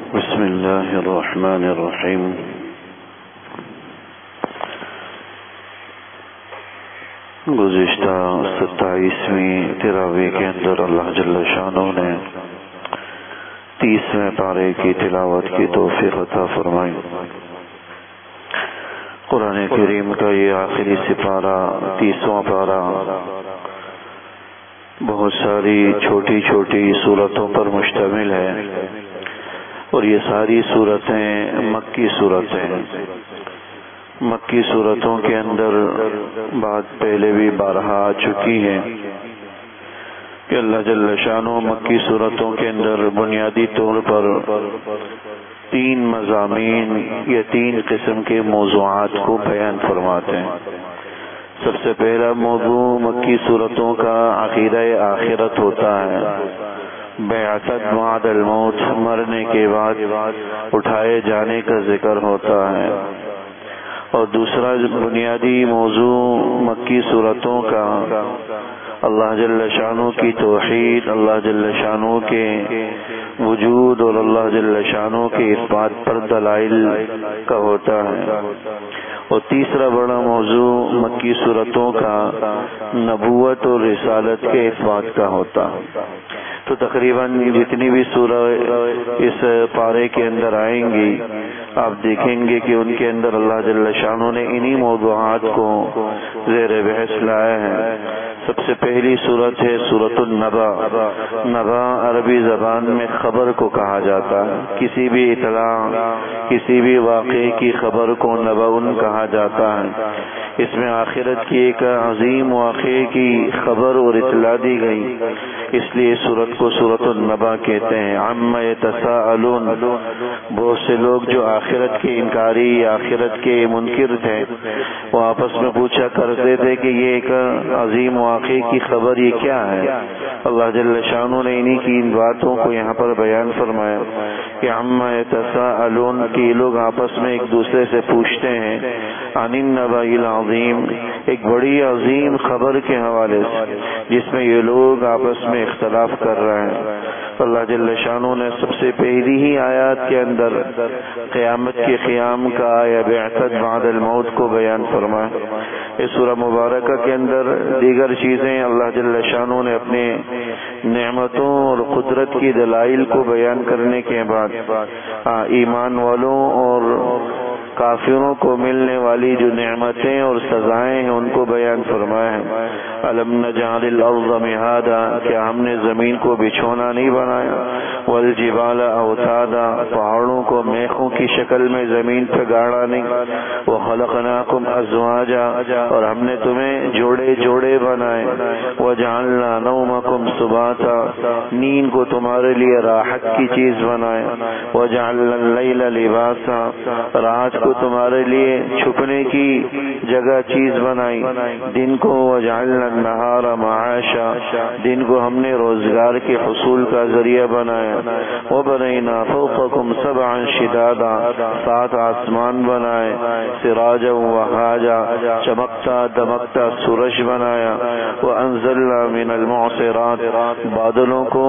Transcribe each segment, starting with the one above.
بسم اللہ الرحمن الرحیم۔ گزشتہ 27ویں تراویح کے اندر اللہ جل شانہ نے 30ویں پارے کی تلاوت کی توفیق عطا فرمائی۔ قرآن کریم کا یہ آخری سپارہ 30واں پارہ بہت ساری چھوٹی چھوٹی صورتوں پر مشتمل ہے، اور یہ ساری صورتیں مکی صورتیں ہیں۔ مکی صورتوں کے اندر بات پہلے بھی بارہا آ چکی ہے کہ اللہ جل شانہ مکی صورتوں کے اندر بنیادی طور پر 3 مضامین یا 3 قسم کے موضوعات کو بیان فرماتے ہیں۔ سب سے پہلا موضوع مکی صورتوں کا عقیدہ آخرت ہوتا ہے، بیعت بعد الموت، مرنے کے بعد اٹھائے جانے کا ذکر ہوتا ہے۔ اور دوسرا بنیادی موضوع مکی صورتوں کا اللہ جل شانہ کی توحید، اللہ جل شانہ کے وجود اور اللہ جل شانہ کے اثبات پر دلائل کا ہوتا ہے۔ اور تیسرا بڑا موضوع مکی صورتوں کا نبوت اور رسالت کے اثبات کا ہوتا ہے۔ تو تقریباً جتنی بھی سورہ اس پارے کے اندر آئیں گی، آپ دیکھیں گے کہ ان کے اندر اللہ جل شانہ نے انہی موضوعات کو زیر بحث لایا ہے۔ سب سے پہلی صورت ہے سورۃ النبا۔ نبا عربی زبان میں خبر کو کہا جاتا ہے، کسی بھی اطلاع، کسی بھی واقعے کی خبر کو نبأ کہا جاتا ہے۔ اس میں آخرت کی ایک عظیم واقعے کی خبر اور اطلاع دی گئی، اس لیے سورت کو سورۃ النبا کہتے ہیں۔ عما یتساءلون، بہت سے لوگ جو آخرت کے انکاری، آخرت کے منکر تھے، وہ آپس میں پوچھا کرتے تھے کہ یہ ایک عظیم واقعے کی خبر یہ کیا ہے؟ اللہ جل شانہ نے انہی کی ان باتوں کو یہاں پر بیان فرمایا کہ عما یتساءلون، کہ لوگ آپس میں ایک دوسرے سے پوچھتے ہیں عن النبأ العظیم، ایک بڑی عظیم خبر کے حوالے سے جس میں یہ لوگ آپس میں اختلاف کر رہے ہیں۔ اللہ جل شانہ نے سب سے پہلی ہی آیات کے اندر قیامت کے قیام کا یا بعثت بعد الموت کو بیان فرمایا۔ اس سورہ مبارکہ کے اندر دیگر چیزیں اللہ جل شانہ نے اپنے نعمتوں اور قدرت کی دلائل کو بیان کرنے کے بعد ایمان والوں اور کافروں کو ملنے والی جو نعمتیں اور سزائیں ہیں ان کو بیان فرمایا ہے۔ الم نجعل الارض مہادا، کیا ہم نے زمین کو بچھونا نہیں بنایا؟ والجبال اوتادا، پہاڑوں کو میخوں کی شکل میں زمین پہ گاڑا نہیں؟ وخلقناکم ازواجا، اور ہم نے تمہیں جوڑے جوڑے بنائے۔ وجعلنا نومکم سباتا، نیند کو تمہارے لیے راحت کی چیز بنائے۔ وجعلنا اللیل لباسا، رات کو تمہارے لیے چھپنے کی جگہ چیز بنائی۔ دن کو وجعلنا النہار معاشا، دن کو ہم نے روزگار کے حصول کا ذریعہ بنایا۔ وبنینا فوقکم سبعا شدادا، 7 آسمان بنائے۔ سراجا وہاجا، چمکتا دمکتا سورج بنایا۔ وانزلنا من المعصرات، بادلوں کو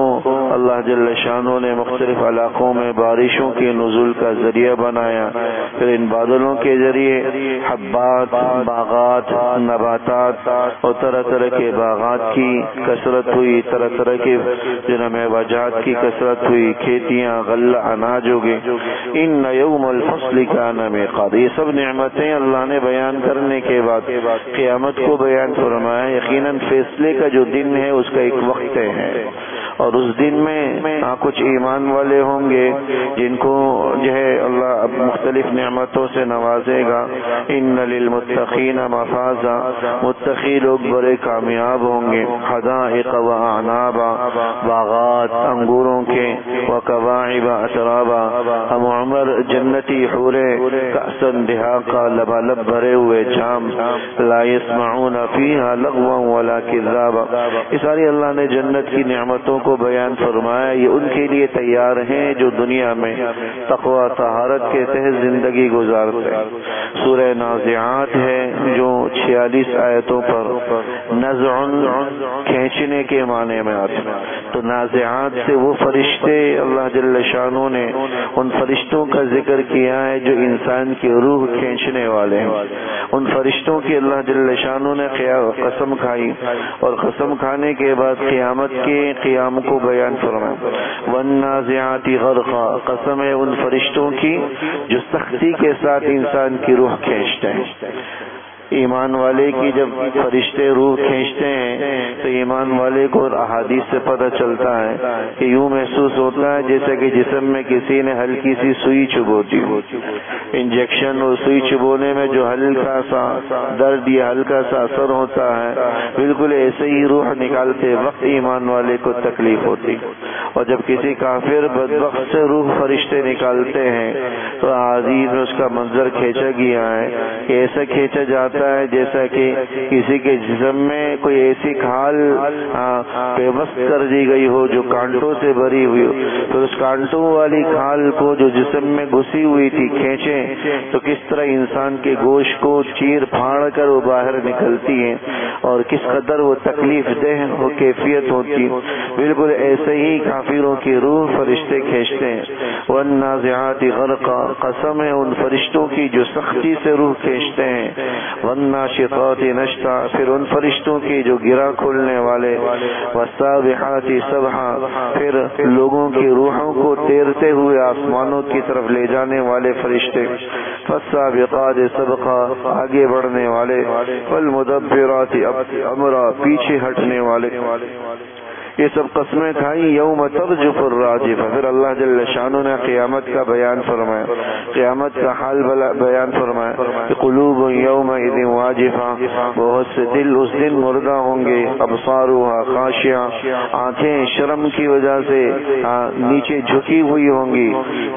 اللہ جل شانہ نے مختلف علاقوں میں بارشوں کے نزول کا ذریعہ بنایا۔ پھر ان بادلوں کے ذریعے حبات، باغات، نباتات اور طرح طرح کے باغات کی کثرت ہوئی، طرح طرح کے میوجات کی کثرت ہوئی، کھیتیاں، غلہ، اناج ہوگے۔ ان یوم الفصل کان میقات، یہ سب نعمتیں اللہ نے بیان کرنے کے بعد قیامت کو بیان فرمایا۔ یقیناً فیصلے کا جو دن ہے اس کا ایک وقت ہے، اور اس دن میں کچھ ایمان والے ہوں گے جن کو جو ہے اللہ مختلف نعمتوں سے نوازے گا۔ ان للمتقین مفازا، متقی لوگ بڑے کامیاب ہوں گے۔ حدائق و اعنابا، باغات انگوروں کے، وکواعب اترابا، ہم عمر جنتی حوریں، کأسا دہاقا، لبالب بھرے ہوئے جام، لا يسمعون فیہا لغوا ولا کذابا، یہ ساری اللہ نے جنت کی نعمتوں کو کو بیان فرمایا یہ ان کے لیے تیار ہیں جو دنیا میں تقوی طہارت کے تحت زندگی گزارتے ہیں۔ سورہ نازعات ہے جو 46 آیتوں پر نزع کھینچنے کے معنی میں آتے ہیں۔ تو نازعات سے وہ فرشتے اللہ جل شانہ نے ان فرشتوں کا ذکر کیا ہے جو انسان کی روح کھینچنے والے ہیں۔ ان فرشتوں کی اللہ جل شانہ نے قسم کھائی اور قسم کھانے کے بعد قیامت کے قیام کو بیان فرمایا۔ والنازعات غرقا، قسم ہے ان فرشتوں کی جو سختی کے ساتھ انسان کی روح کھینچتے ہیں۔ ایمان والے کی جب فرشتے روح کھینچتے ہیں تو ایمان والے کو احادیث سے پتہ چلتا ہے کہ یوں محسوس ہوتا ہے جیسے کہ جسم میں کسی نے ہلکی سی سوئی چبوتی ہو۔ انجیکشن اور سوئی چبونے میں جو ہلکا سا درد یا ہلکا سا اثر ہوتا ہے، بالکل ایسے ہی روح نکالتے وقت ایمان والے کو تکلیف ہوتی۔ اور جب کسی کافر بدبخت سے روح فرشتے نکالتے ہیں تو احادیث میں اس کا منظر کھینچا گیا ہے کہ ایسا کھینچا جاتا ہے جیسا کہ کسی کے جسم میں کوئی ایسی کھال پیوست کر دی گئی ہو جو کانٹوں سے بھری ہوئی ہو، پھر اس کانٹوں والی کھال کو جو جسم میں گھسی ہوئی تھی کھینچیں تو کس طرح انسان کے گوشت کو چیر پھاڑ کر وہ باہر نکلتی ہے اور کس قدر وہ تکلیف دہ ہو کیفیت ہوتی۔ بالکل ایسے ہی کافروں کی روح فرشتے کھینچتے ہیں۔ والنازعات غرقا، قسم ہے ان فرشتوں کی جو سختی سے روح کھینچتے ہیں۔ والناشطات نشطا، پھر ان فرشتوں کی جو گرا کھولنے والے۔ والسابحات سبحا، پھر لوگوں کی روحوں کو تیرتے ہوئے آسمانوں کی طرف لے جانے والے فرشتے۔ فالسابقات سبقا، آگے بڑھنے والے۔ والمدبرات امرا، پیچھے ہٹنے والے۔ یہ سب قسمیں کھائیں یوم ترجف الراجفہ۔ پھر اللہ جل شانہ نے قیامت کا بیان فرمایا، قیامت کا حال بیان فرمایا کہ قلوب یومئذ واجفہ، بہت سے دل اس دن مردہ ہوں گے۔ ابصارها خاشعہ، آنکھیں شرم کی وجہ سے نیچے جھکی ہوئی ہوں گی۔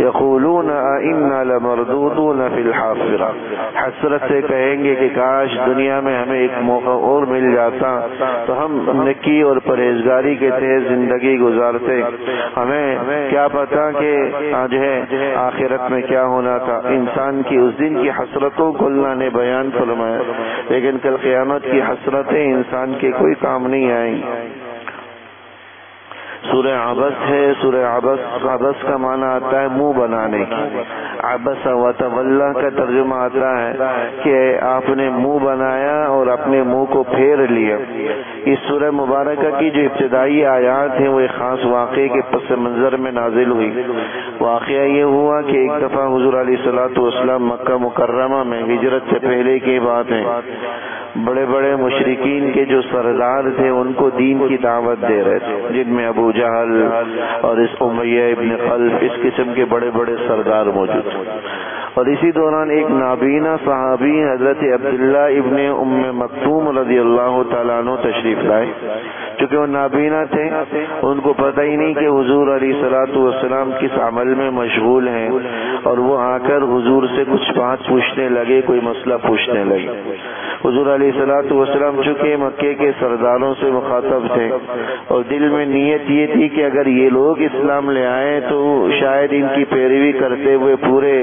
یقولون ائنا لمردودون فی الحافرہ، حسرت سے کہیں گے کہ کاش دنیا میں ہمیں ایک موقع اور مل جاتا تو ہم نیکی اور پرہیزگاری کے تحت زندگی گزارتے۔ ہمیں کیا پتا کہ آج ہے آخرت میں کیا ہونا تھا۔ انسان کی اس دن کی حسرتوں کو اللہ نے بیان فرمایا، لیکن کل قیامت کی حسرتیں انسان کے کوئی کام نہیں آئیں۔ سورہ عبس ہے، سورہ عبس کا معنی آتا ہے منہ بنانے کی۔ عبس و تولا کا ترجمہ آتا ہے کہ آپ نے منہ بنایا اور اپنے منہ کو پھیر لیا۔ اس سورہ مبارکہ کی جو ابتدائی آیات ہیں وہ ایک خاص واقعے کے پس منظر میں نازل ہوئی۔ واقعہ یہ ہوا کہ ایک دفعہ حضور علیہ الصلوۃ والسلام مکہ مکرمہ میں ہجرت سے پہلے کی بات ہے، بڑے بڑے مشرکین کے جو سردار تھے ان کو دین کی دعوت دے رہے تھے، جن میں ابو جہل اور اس امیہ ابن خلف اس قسم کے بڑے بڑے سردار موجود تھے۔ اور اسی دوران ایک نابینا صحابی حضرت عبداللہ ابن ام مکتوم رضی اللہ تعالیٰ عنہ تشریف لائے۔ چونکہ وہ نابینا تھے، ان کو پتہ ہی نہیں کہ حضور علیہ الصلوۃ والسلام کس عمل میں مشغول ہیں، اور وہ آ کر حضور سے کچھ بات پوچھنے لگے، کوئی مسئلہ پوچھنے لگے۔ حضور علیہ الصلوۃ والسلام چونکہ مکے کے سرداروں سے مخاطب تھے اور دل میں نیت یہ تھی کہ اگر یہ لوگ اسلام لے آئے تو شاید ان کی پیروی کرتے ہوئے پورے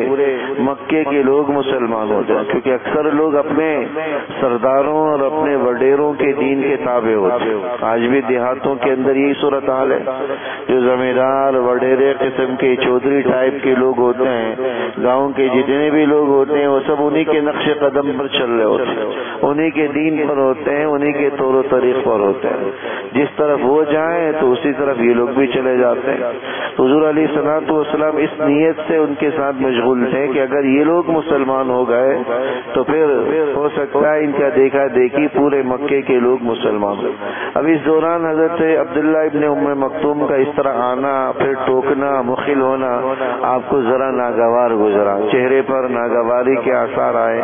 مکے کے لوگ مسلمان ہو جائیں، کیونکہ اکثر لوگ اپنے سرداروں اور اپنے وڈیروں کے دین کے تابع ہوتے ہیں۔ آج بھی دیہاتوں کے اندر یہی صورتحال ہے، جو زمیندار وڈیرے قسم کے چودھری ٹائپ کے لوگ ہوتے ہیں، گاؤں کے جتنے بھی لوگ ہوتے ہیں وہ سب انہی کے نقش قدم پر چل رہے ہوتے ہیں، انہی کے دین پر ہوتے ہیں، انہی کے طور و طریق پر ہوتے ہیں۔ جس طرف وہ جائیں تو اسی طرف یہ لوگ بھی چلے جاتے ہیں۔ حضور علیہ الصلوۃ والسلام اس نیت سے ان کے ساتھ مشغول تھے کہ اگر یہ لوگ مسلمان ہو گئے تو پھر ہو سکتا ہے ان کا دیکھا دیکھی پورے مکے کے لوگ مسلمان ہو۔ اب اس دوران حضرت عبداللہ ابن ام مکتوم کا اس طرح آنا، پھر ٹوکنا، مخل ہونا آپ کو ذرا ناگوار گزرا، چہرے پر ناگواری کے آثار آئے،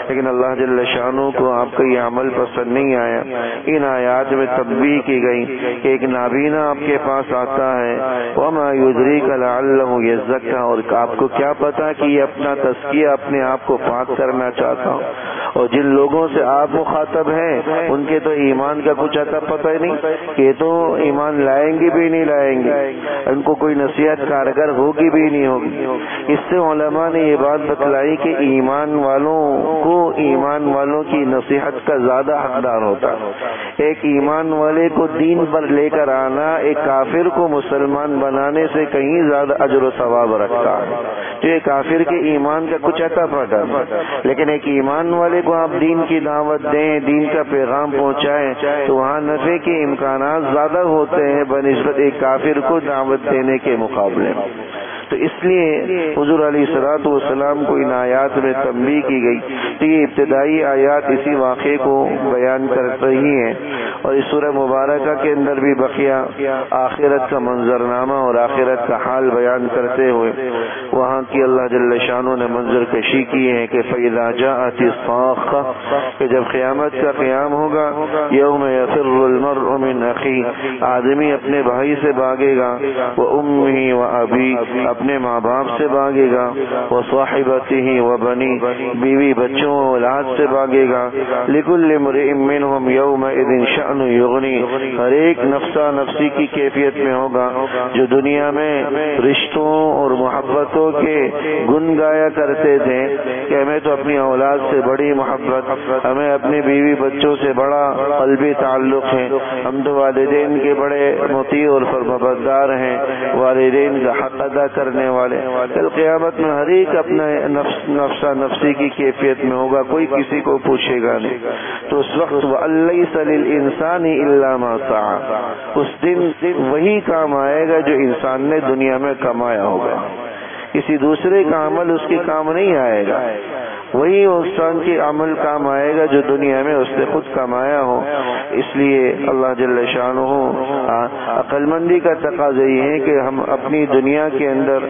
لیکن اللہ جل شانہ کو آپ کا یہ عمل پسند نہیں آیا۔ ان آیات میں تنبیہ کی گئی کہ ایک نابینا آپ کے پاس آتا ہے، وما یدریک لعلہ یزکا، اور آپ کو کیا پتا کہ یہ اپنا تزکیہ اپنے آپ کو پاک کرنا چاہتا ہوں، اور جن لوگوں سے آپ مخاطب ہیں ان کے تو ایمان کا کچھ اتا پتہ ہی نہیں کہ تو ایمان لائیں گے بھی نہیں لائیں گے، ان کو کوئی نصیحت کارگر ہوگی بھی نہیں ہوگی۔ اس سے علماء نے یہ بات بتلائی کہ ایمان والوں کی نصیحت کا زیادہ حقدار ہوتا ہے۔ ایک ایمان والے کو دین پر لے کر آنا ایک کافر کو مسلمان بنانے سے کہیں زیادہ اجر و ثواب رکھتا ہے۔ تو یہ کافر کے ایمان کا کچھ اتا پتہ، لیکن ایک ایمان والے کو آپ دین کی دعوت دیں، دین کا پیغام پہنچائیں تو وہاں نفع کے امکانات زیادہ ہوتے ہیں بنسبت ایک کافر کو دعوت دینے کے مقابلے۔ تو اس لیے حضور علیہ الصلوۃ والسلام کو ان آیات میں تنبیہ کی گئی۔ تو یہ ابتدائی آیات اسی واقعے کو بیان کر رہی ہیں، اور اس سورہ مبارکہ کے اندر بھی بقیہ آخرت کا منظرنامہ اور آخرت کا حال بیان کرتے ہوئے وہاں کی اللہ جل شانہ نے منظر کشی کی ہے کہ فَإِذَا جَاءَتِ الصَّاخَّةُ، کہ جب قیامت کا قیام ہوگا، یوم یفر المرء من اخیہ، آدمی اپنے بھائی سے بھاگے گا، وَأُمِّهِ وَأَبِيهِ، اپنے ماں باپ سے بھاگے گا، وَصَاحِبَتِهِ وَبَنِيهِ، بیوی بچوں اولاد سے بھاگے گا، لِكُلِّ امْرِئٍ مِّنْهُمْ يَوْمَئِذٍ شَأْنٌ يُغْنِيهِ، ہر ایک نفسا نفسی کی کیفیت میں ہوگا۔ جو دنیا میں رشتوں اور محبتوں کے گن گایا کرتے تھے کہ ہمیں تو اپنی اولاد سے بڑی محبت، ہمیں اپنے بیوی بچوں سے بڑا قلبی تعلق ہے، ہم تو والدین کے بڑے مطیع اور فرمانبردار ہیں، والدین کا حق ادا کرنے والے۔ کل قیامت میں ہر ایک اپنا نفسا نفسی کی کیفیت میں ہوگا، کوئی کسی کو پوچھے گا نہیں۔ تو اس وقت وَأَلَّيْسَ لِلْإِنسَانِ إِلَّا مَا سَعَى، اس دن وہی کام آئے گا جو انسان نے دنیا میں کمایا ہوگا، کسی دوسرے کا عمل اس کے کام نہیں آئے گا، وہی انسان کے عمل کام آئے گا جو دنیا میں اس نے خود کمایا ہو۔ اس لیے اللہ جل شانہ عقل مندی کا تقاضا یہ ہے کہ ہم اپنی دنیا کے اندر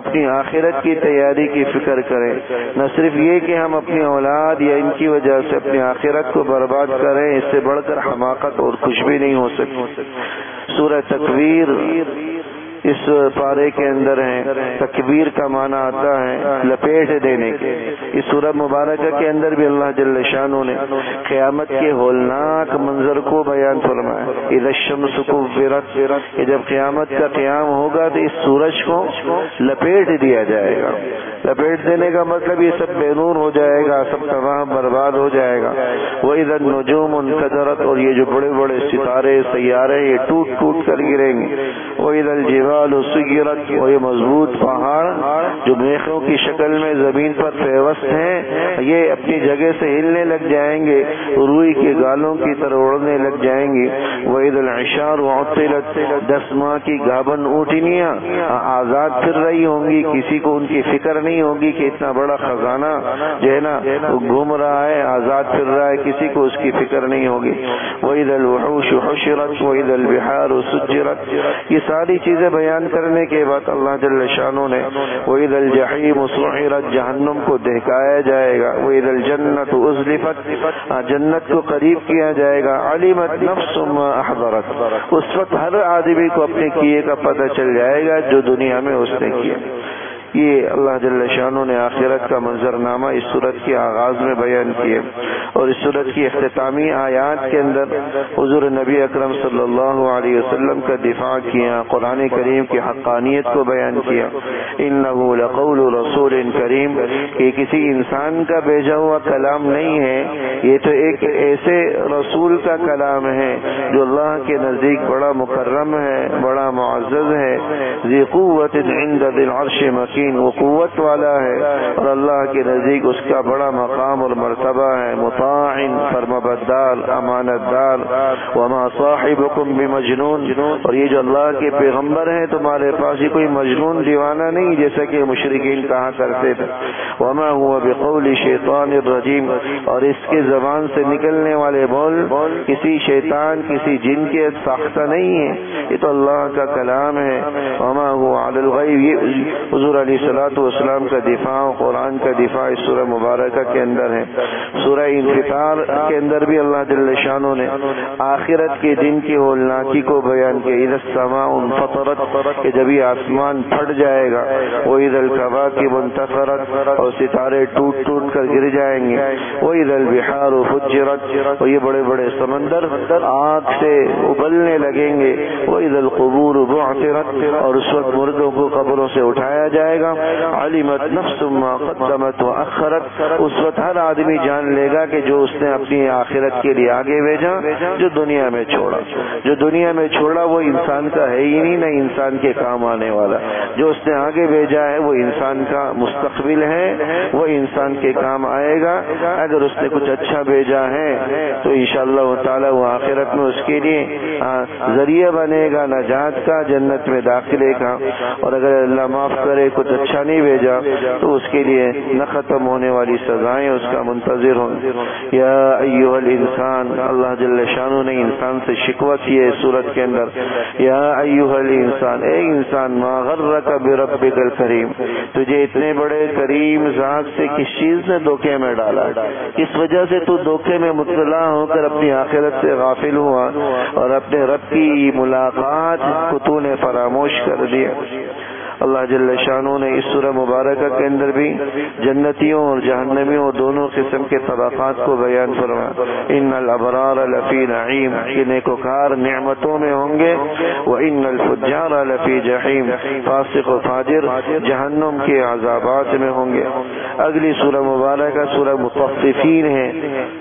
اپنی آخرت کی تیاری کی فکر کریں، نہ صرف یہ کہ ہم اپنی اولاد یا ان کی وجہ سے اپنی آخرت کو برباد کریں، اس سے بڑھ کر حماقت اور کچھ بھی نہیں ہو سکتی۔ سورہ تکویر اس پارے کے اندر ہے، تکبیر کا معنی آتا ہے لپیٹ دینے کے۔ اس سورہ مبارکہ کے اندر بھی اللہ جل شانہ نے قیامت کے ہولناک منظر کو بیان فرمایا، اذا الشمس کورت، کہ جب قیامت کا قیام ہوگا تو اس سورج کو لپیٹ دیا جائے گا۔ لپیٹ دینے کا مطلب یہ سب بے نور ہو جائے گا، سب تمام برباد ہو جائے گا۔ وَإِذَا النُّجُومُ انْكَدَرَتْ، اور یہ جو بڑے بڑے ستارے سیارے یہ ٹوٹ ٹوٹ کر گریں گے۔ وَإِذَا الْجِبَالُ سُيِّرَتْ، اور یہ مضبوط پہاڑ جو میخوں کی شکل میں زمین پر پیوست ہیں یہ اپنی جگہ سے ہلنے لگ جائیں گے، روئی کے گالوں کی طرح اڑنے لگ جائیں گے۔ وَإِذَا الْعِشَارُ عُطِّلَتْ، 10 ماہ کی گابن اونٹنیاں آزاد پھر رہی ہوں گی، کسی کو ان کی فکر نہیں ہوگی کہ اتنا بڑا خزانہ جو ہے نا وہ گھوم رہا ہے، آزاد پھر رہا ہے، کسی کو اس کی فکر نہیں ہوگی۔ وَإِذَا الْوُحُوشُ حُشِرَتْ وَإِذَا الْبِحَارُ سُجِّرَتْ، یہ ساری چیزیں بیان کرنے کے بعد اللہ جل شانہ نے وَإِذَا الْجَحِيمُ سُعِرَتْ، جہنم کو دہکایا جائے گا۔ وَإِذَا الْجَنَّةُ أُزْلِفَتْ، جنت کو قریب کیا جائے گا۔ عَلِمَتْ نَفْسٌ مَا أَحْضَرَتْ، اس وقت ہر آدمی کو اپنے کیے کا پتہ چل جائے گا جو دنیا میں اس نے کیا۔ یہ اللہ جل شانہ نے آخرت کا منظرنامہ اس سورت کے آغاز میں بیان کیا، اور اس سورت کی اختتامی آیات کے اندر حضور نبی اکرم صلی اللہ علیہ وسلم کا دفاع کیا، قرآن کریم کی حقانیت کو بیان کیا۔ انہ لقول رسول کریم، کہ کسی انسان کا بھیجا ہوا کلام نہیں ہے، یہ تو ایک ایسے رسول کا کلام ہے جو اللہ کے نزدیک بڑا مکرم ہے، بڑا معزز ہے۔ ذی قوت عند ذی العرش مکین، وہ قوت والا ہے اور اللہ کے نزدیک اس کا بڑا مقام اور مرتبہ ہے۔ مطاع، فرمانبردار، امانت دار۔ وما صاحبکم بمجنون، اور یہ جو اللہ کے پیغمبر ہیں تمہارے پاس یہ کوئی مجنون دیوانہ نہیں جیسا کہ مشرکین کہا کرتے تھے۔ وما هو بقول شیطان الرجیم، اور اس کے زبان سے نکلنے والے بول کسی شیطان کسی جن کے ساختہ نہیں ہے، یہ تو اللہ کا کلام ہے۔ وما هو علی الغیب، یہ حضور علیہ الصلوۃ والسلام کا دفاع، قرآن کا دفاع اس سورہ مبارکہ کے اندر ہے۔ سورہ انفطار کے اندر بھی اللہ جل شانہ نے آخرت کے دن کی ہولناکی کو بیان کیا، اذا السماء انفطرت، کہ جب یہ آسمان پھٹ جائے گا، واذا الکواکب انتثرت، اور ستارے ٹوٹ ٹوٹ کر گر جائیں گے، واذا البحار فجرت، اور یہ بڑے بڑے سمندر آگ سے ابلنے لگیں گے، واذا القبور بعثرت، اور اس وقت مردوں کو قبروں سے اٹھایا جائے گا، علمت نفس ما قدمت واخرت، اس وقت ہر آدمی جان لے گا کہ جو اس نے اپنی آخرت کے لیے آگے بھیجا، جو دنیا میں چھوڑا، جو دنیا میں چھوڑا وہ انسان کا ہے ہی نہیں، نہ انسان کے کام آنے والا، جو اس نے آگے بھیجا ہے وہ انسان کا مستقبل ہے، وہ انسان کے کام آئے گا۔ اگر اس نے کچھ اچھا بھیجا ہے تو انشاءاللہ تعالی وہ آخرت میں اس کے لیے ذریعہ بنے گا نجات کا، جنت میں داخلے کا، اور اگر اللہ معاف کرے کچھ اچھا نہیں بھیجا تو اس کے لیے نہ ختم ہونے والی سزائیں اس کا منتظر ہوں۔ یا ایھا الانسان، اللہ جل شانہ نے انسان سے شکوہ کی ہے سورت کے اندر، یا ایھا الانسان، اے انسان، ما غرک بربک الکریم، تجھے اتنے بڑے کریم ذات سے کس چیز نے دھوکے میں ڈالا، کس وجہ سے تو دھوکے میں مبتلا ہو کر اپنی آخرت سے غافل ہوا اور اپنے رب کی ملاقات کو تو نے فراموش کر دیا۔ اللہ جل شانہ نے اس سورہ مبارکہ کے اندر بھی جنتیوں اور جہنمیوں دونوں قسم کے طبقات کو بیان فرمایا۔ ان الابرار لفی نعیم، کہ نیکوکار نعمتوں میں ہوں گے، وان الفجار لفی جحیم، فاسق و فاجر جہنم کے عذابات میں ہوں گے۔ اگلی سورہ مبارکہ سورہ مطففین ہے،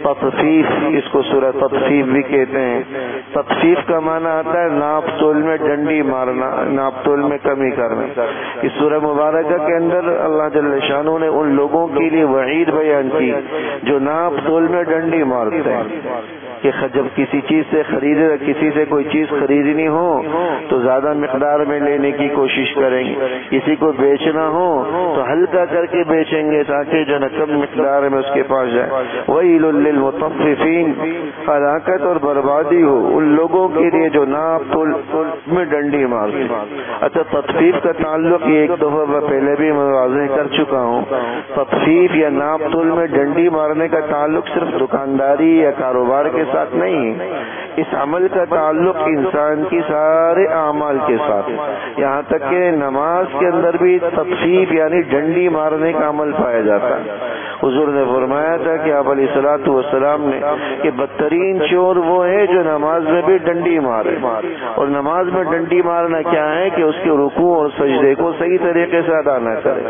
تطفیف، اس کو سورہ تطفیف بھی کہتے ہیں۔ تطفیف کا معنی آتا ہے ناپ تول میں ڈنڈی مارنا، ناپ تول میں کمی کرنا۔ اس سورہ مبارکہ کے اندر اللہ جل شانہ نے ان لوگوں کے لیے وعید بیان کی جو ناپ تول میں ڈنڈی مارتے ہیں، کہ جب کسی چیز سے کسی سے کوئی چیز خریدنی ہو تو زیادہ مقدار میں لینے کی کوشش کریں گے، کسی کو بیچنا ہو تو ہلکا کر کے بیچیں گے تاکہ جو کم مقدار میں اس کے پاس جائے۔ ویل للمطففین، ہلاکت اور بربادی ہو ان لوگوں کے لیے جو ناپ تول میں ڈنڈی مارتے۔ اچھا، تطفیف کا تعلق یہ ایک دفعہ پہلے بھی میں واضح کر چکا ہوں، تطفیف یا ناپ تول میں ڈنڈی مارنے کا تعلق صرف دکانداری یا کاروبار کے ساتھ نہیں، اس عمل کا تعلق انسان کی سارے اعمال کے ساتھ، یہاں تک کہ نماز کے اندر بھی تطفیف یعنی ڈنڈی مارنے کا عمل پایا جاتا ہے۔ حضور نے فرمایا تھا کہ آپ علیہ الصلوۃ والسلام نے کہ بدترین چور وہ ہے جو نماز میں بھی ڈنڈی مارے، اور نماز میں ڈنڈی مارنا کیا ہے کہ اس کے رکوع اور سجدے کو صحیح طریقے سے ادا نہ کرے،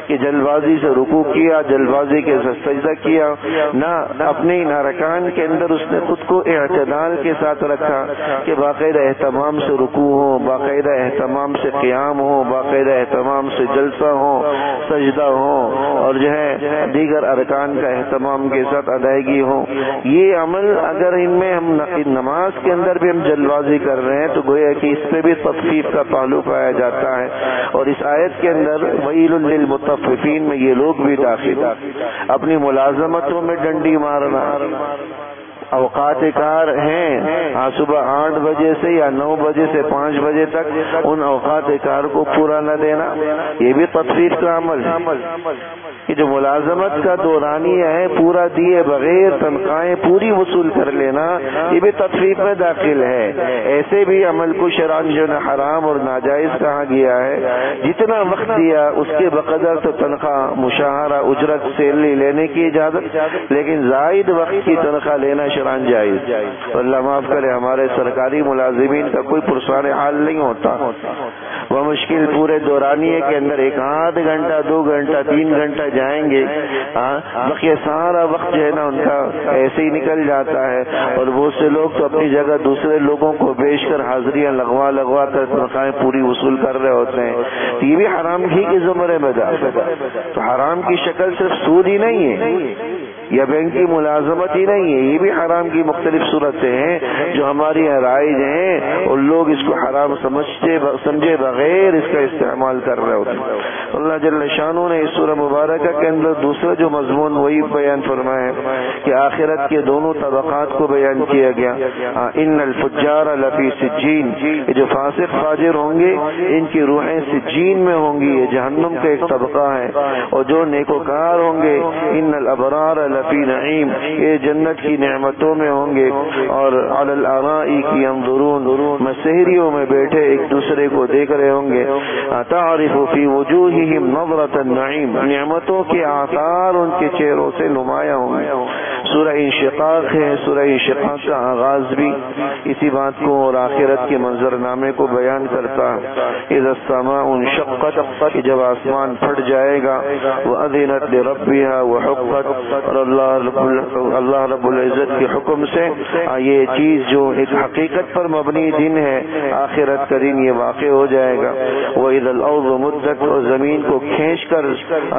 کہ جلد بازی سے رکوع کیا، جلد بازی کے ساتھ سجدہ کیا، نہ اپنے رکعان کے اندر اس نے خود کو اعتدال کے ساتھ رکھا کہ باقاعدہ اہتمام سے رکوع ہو، باقاعدہ اہتمام سے قیام ہو، باقاعدہ اہتمام سے جلسہ ہو، سجدہ ہو، اور جو ہے دیگر ارکان کا اہتمام کے ساتھ ادائیگی ہو۔ یہ عمل اگر ان میں ہم نماز کے اندر بھی ہم جلد بازی کر رہے ہیں تو گویا کہ اس پہ بھی تطفیف کا پہلو پایا جاتا ہے، اور اس آیت کے اندر ویل للمطففین میں یہ لوگ بھی داخل، اپنی ملازمتوں میں ڈنڈی مارنا، اوقات کار ہیں، صبح 8 بجے سے یا 9 بجے سے 5 بجے تک ان اوقات کار کو پورا نہ دینا، یہ بھی تطفیف کا عمل ہے۔ کہ جو ملازمت کا دورانیہ ہے پورا دیے بغیر تنخواہیں پوری وصول کر لینا، یہ بھی تطفیف میں داخل ہے۔ ایسے بھی عمل کو شرعاً جو حرام اور ناجائز کہا گیا ہے، جتنا وقت دیا اس کے بقدر تو تنخواہ، مشاہرہ، اجرت، سیلری لینے کی اجازت، لیکن زائد وقت کی تنخواہ لینا شرعاً جائز۔ اللہ معاف کرے، ہمارے سرکاری ملازمین کا کوئی پرسان حال نہیں ہوتا، وہ مشکل پورے دورانیے کے اندر 1 گھنٹہ 2 گھنٹہ 3 گھنٹہ جائیں گے، بقیہ سارا وقت جو ہے نا ان کا ایسے ہی نکل جاتا ہے، اور بہت سے لوگ تو اپنی جگہ دوسرے لوگوں کو بیچ کر حاضریاں لگوا کر تنخواہیں پوری وصول کر رہے ہوتے ہیں، تو یہ بھی حرام ہی کے زمرے میں داخل ہے۔ تو حرام کی شکل صرف سود ہی نہیں ہے، یا بینک کی ملازمت ہی نہیں ہے، یہ بھی حرام کی مختلف صورتیں ہیں جو ہماری رائج ہیں اور لوگ اس کو حرام سمجھے بغیر اس کا استعمال کر رہے ہوتے ہیں۔ اللہ جل شانہ نے اس سورہ مبارکہ کے اندر دوسرا جو مضمون وہی بیان فرمایا ہے کہ آخرت کے دونوں طبقات کو بیان کیا گیا۔ ان الفجار لفی سجین، جو فاسق فاجر ہوں گے ان کی روحیں سجین میں ہوں گی، یہ جہنم کا ایک طبقہ ہے، اور جو نیکوکار ہوں گے ان الابرار لفی نعیم، یہ جنت کی نعمتوں میں ہوں گے، اور علی الارائک ینظرون، مسحریوں میں بیٹھے ایک دوسرے کو دیکھ رہے ہوں گے۔ تعرف فی وجوہہم نظرۃ النعیم، نعمتوں کے آثار ان کے چہروں سے نمایاں ہوں گے۔ سورہ انشقاق ہے، سورہ انشقاق کا آغاز بھی اسی بات کو اور آخرت کے منظرنامے کو بیان کرتا ہے۔ اذا السماء انشقت، کہ جب آسمان پھٹ جائے گا، وَأَذِنَتْ لِرَبِّهَا وَحُقَّتْ، اور اللہ رب العزت کے حکم سے یہ چیز جو ایک حقیقت پر مبنی دن ہے، آخرت کا دن، یہ واقع ہو جائے گا۔ وَإِذَا الْأَرْضُ مُدَّتْ، اور زمین کو کھینچ کر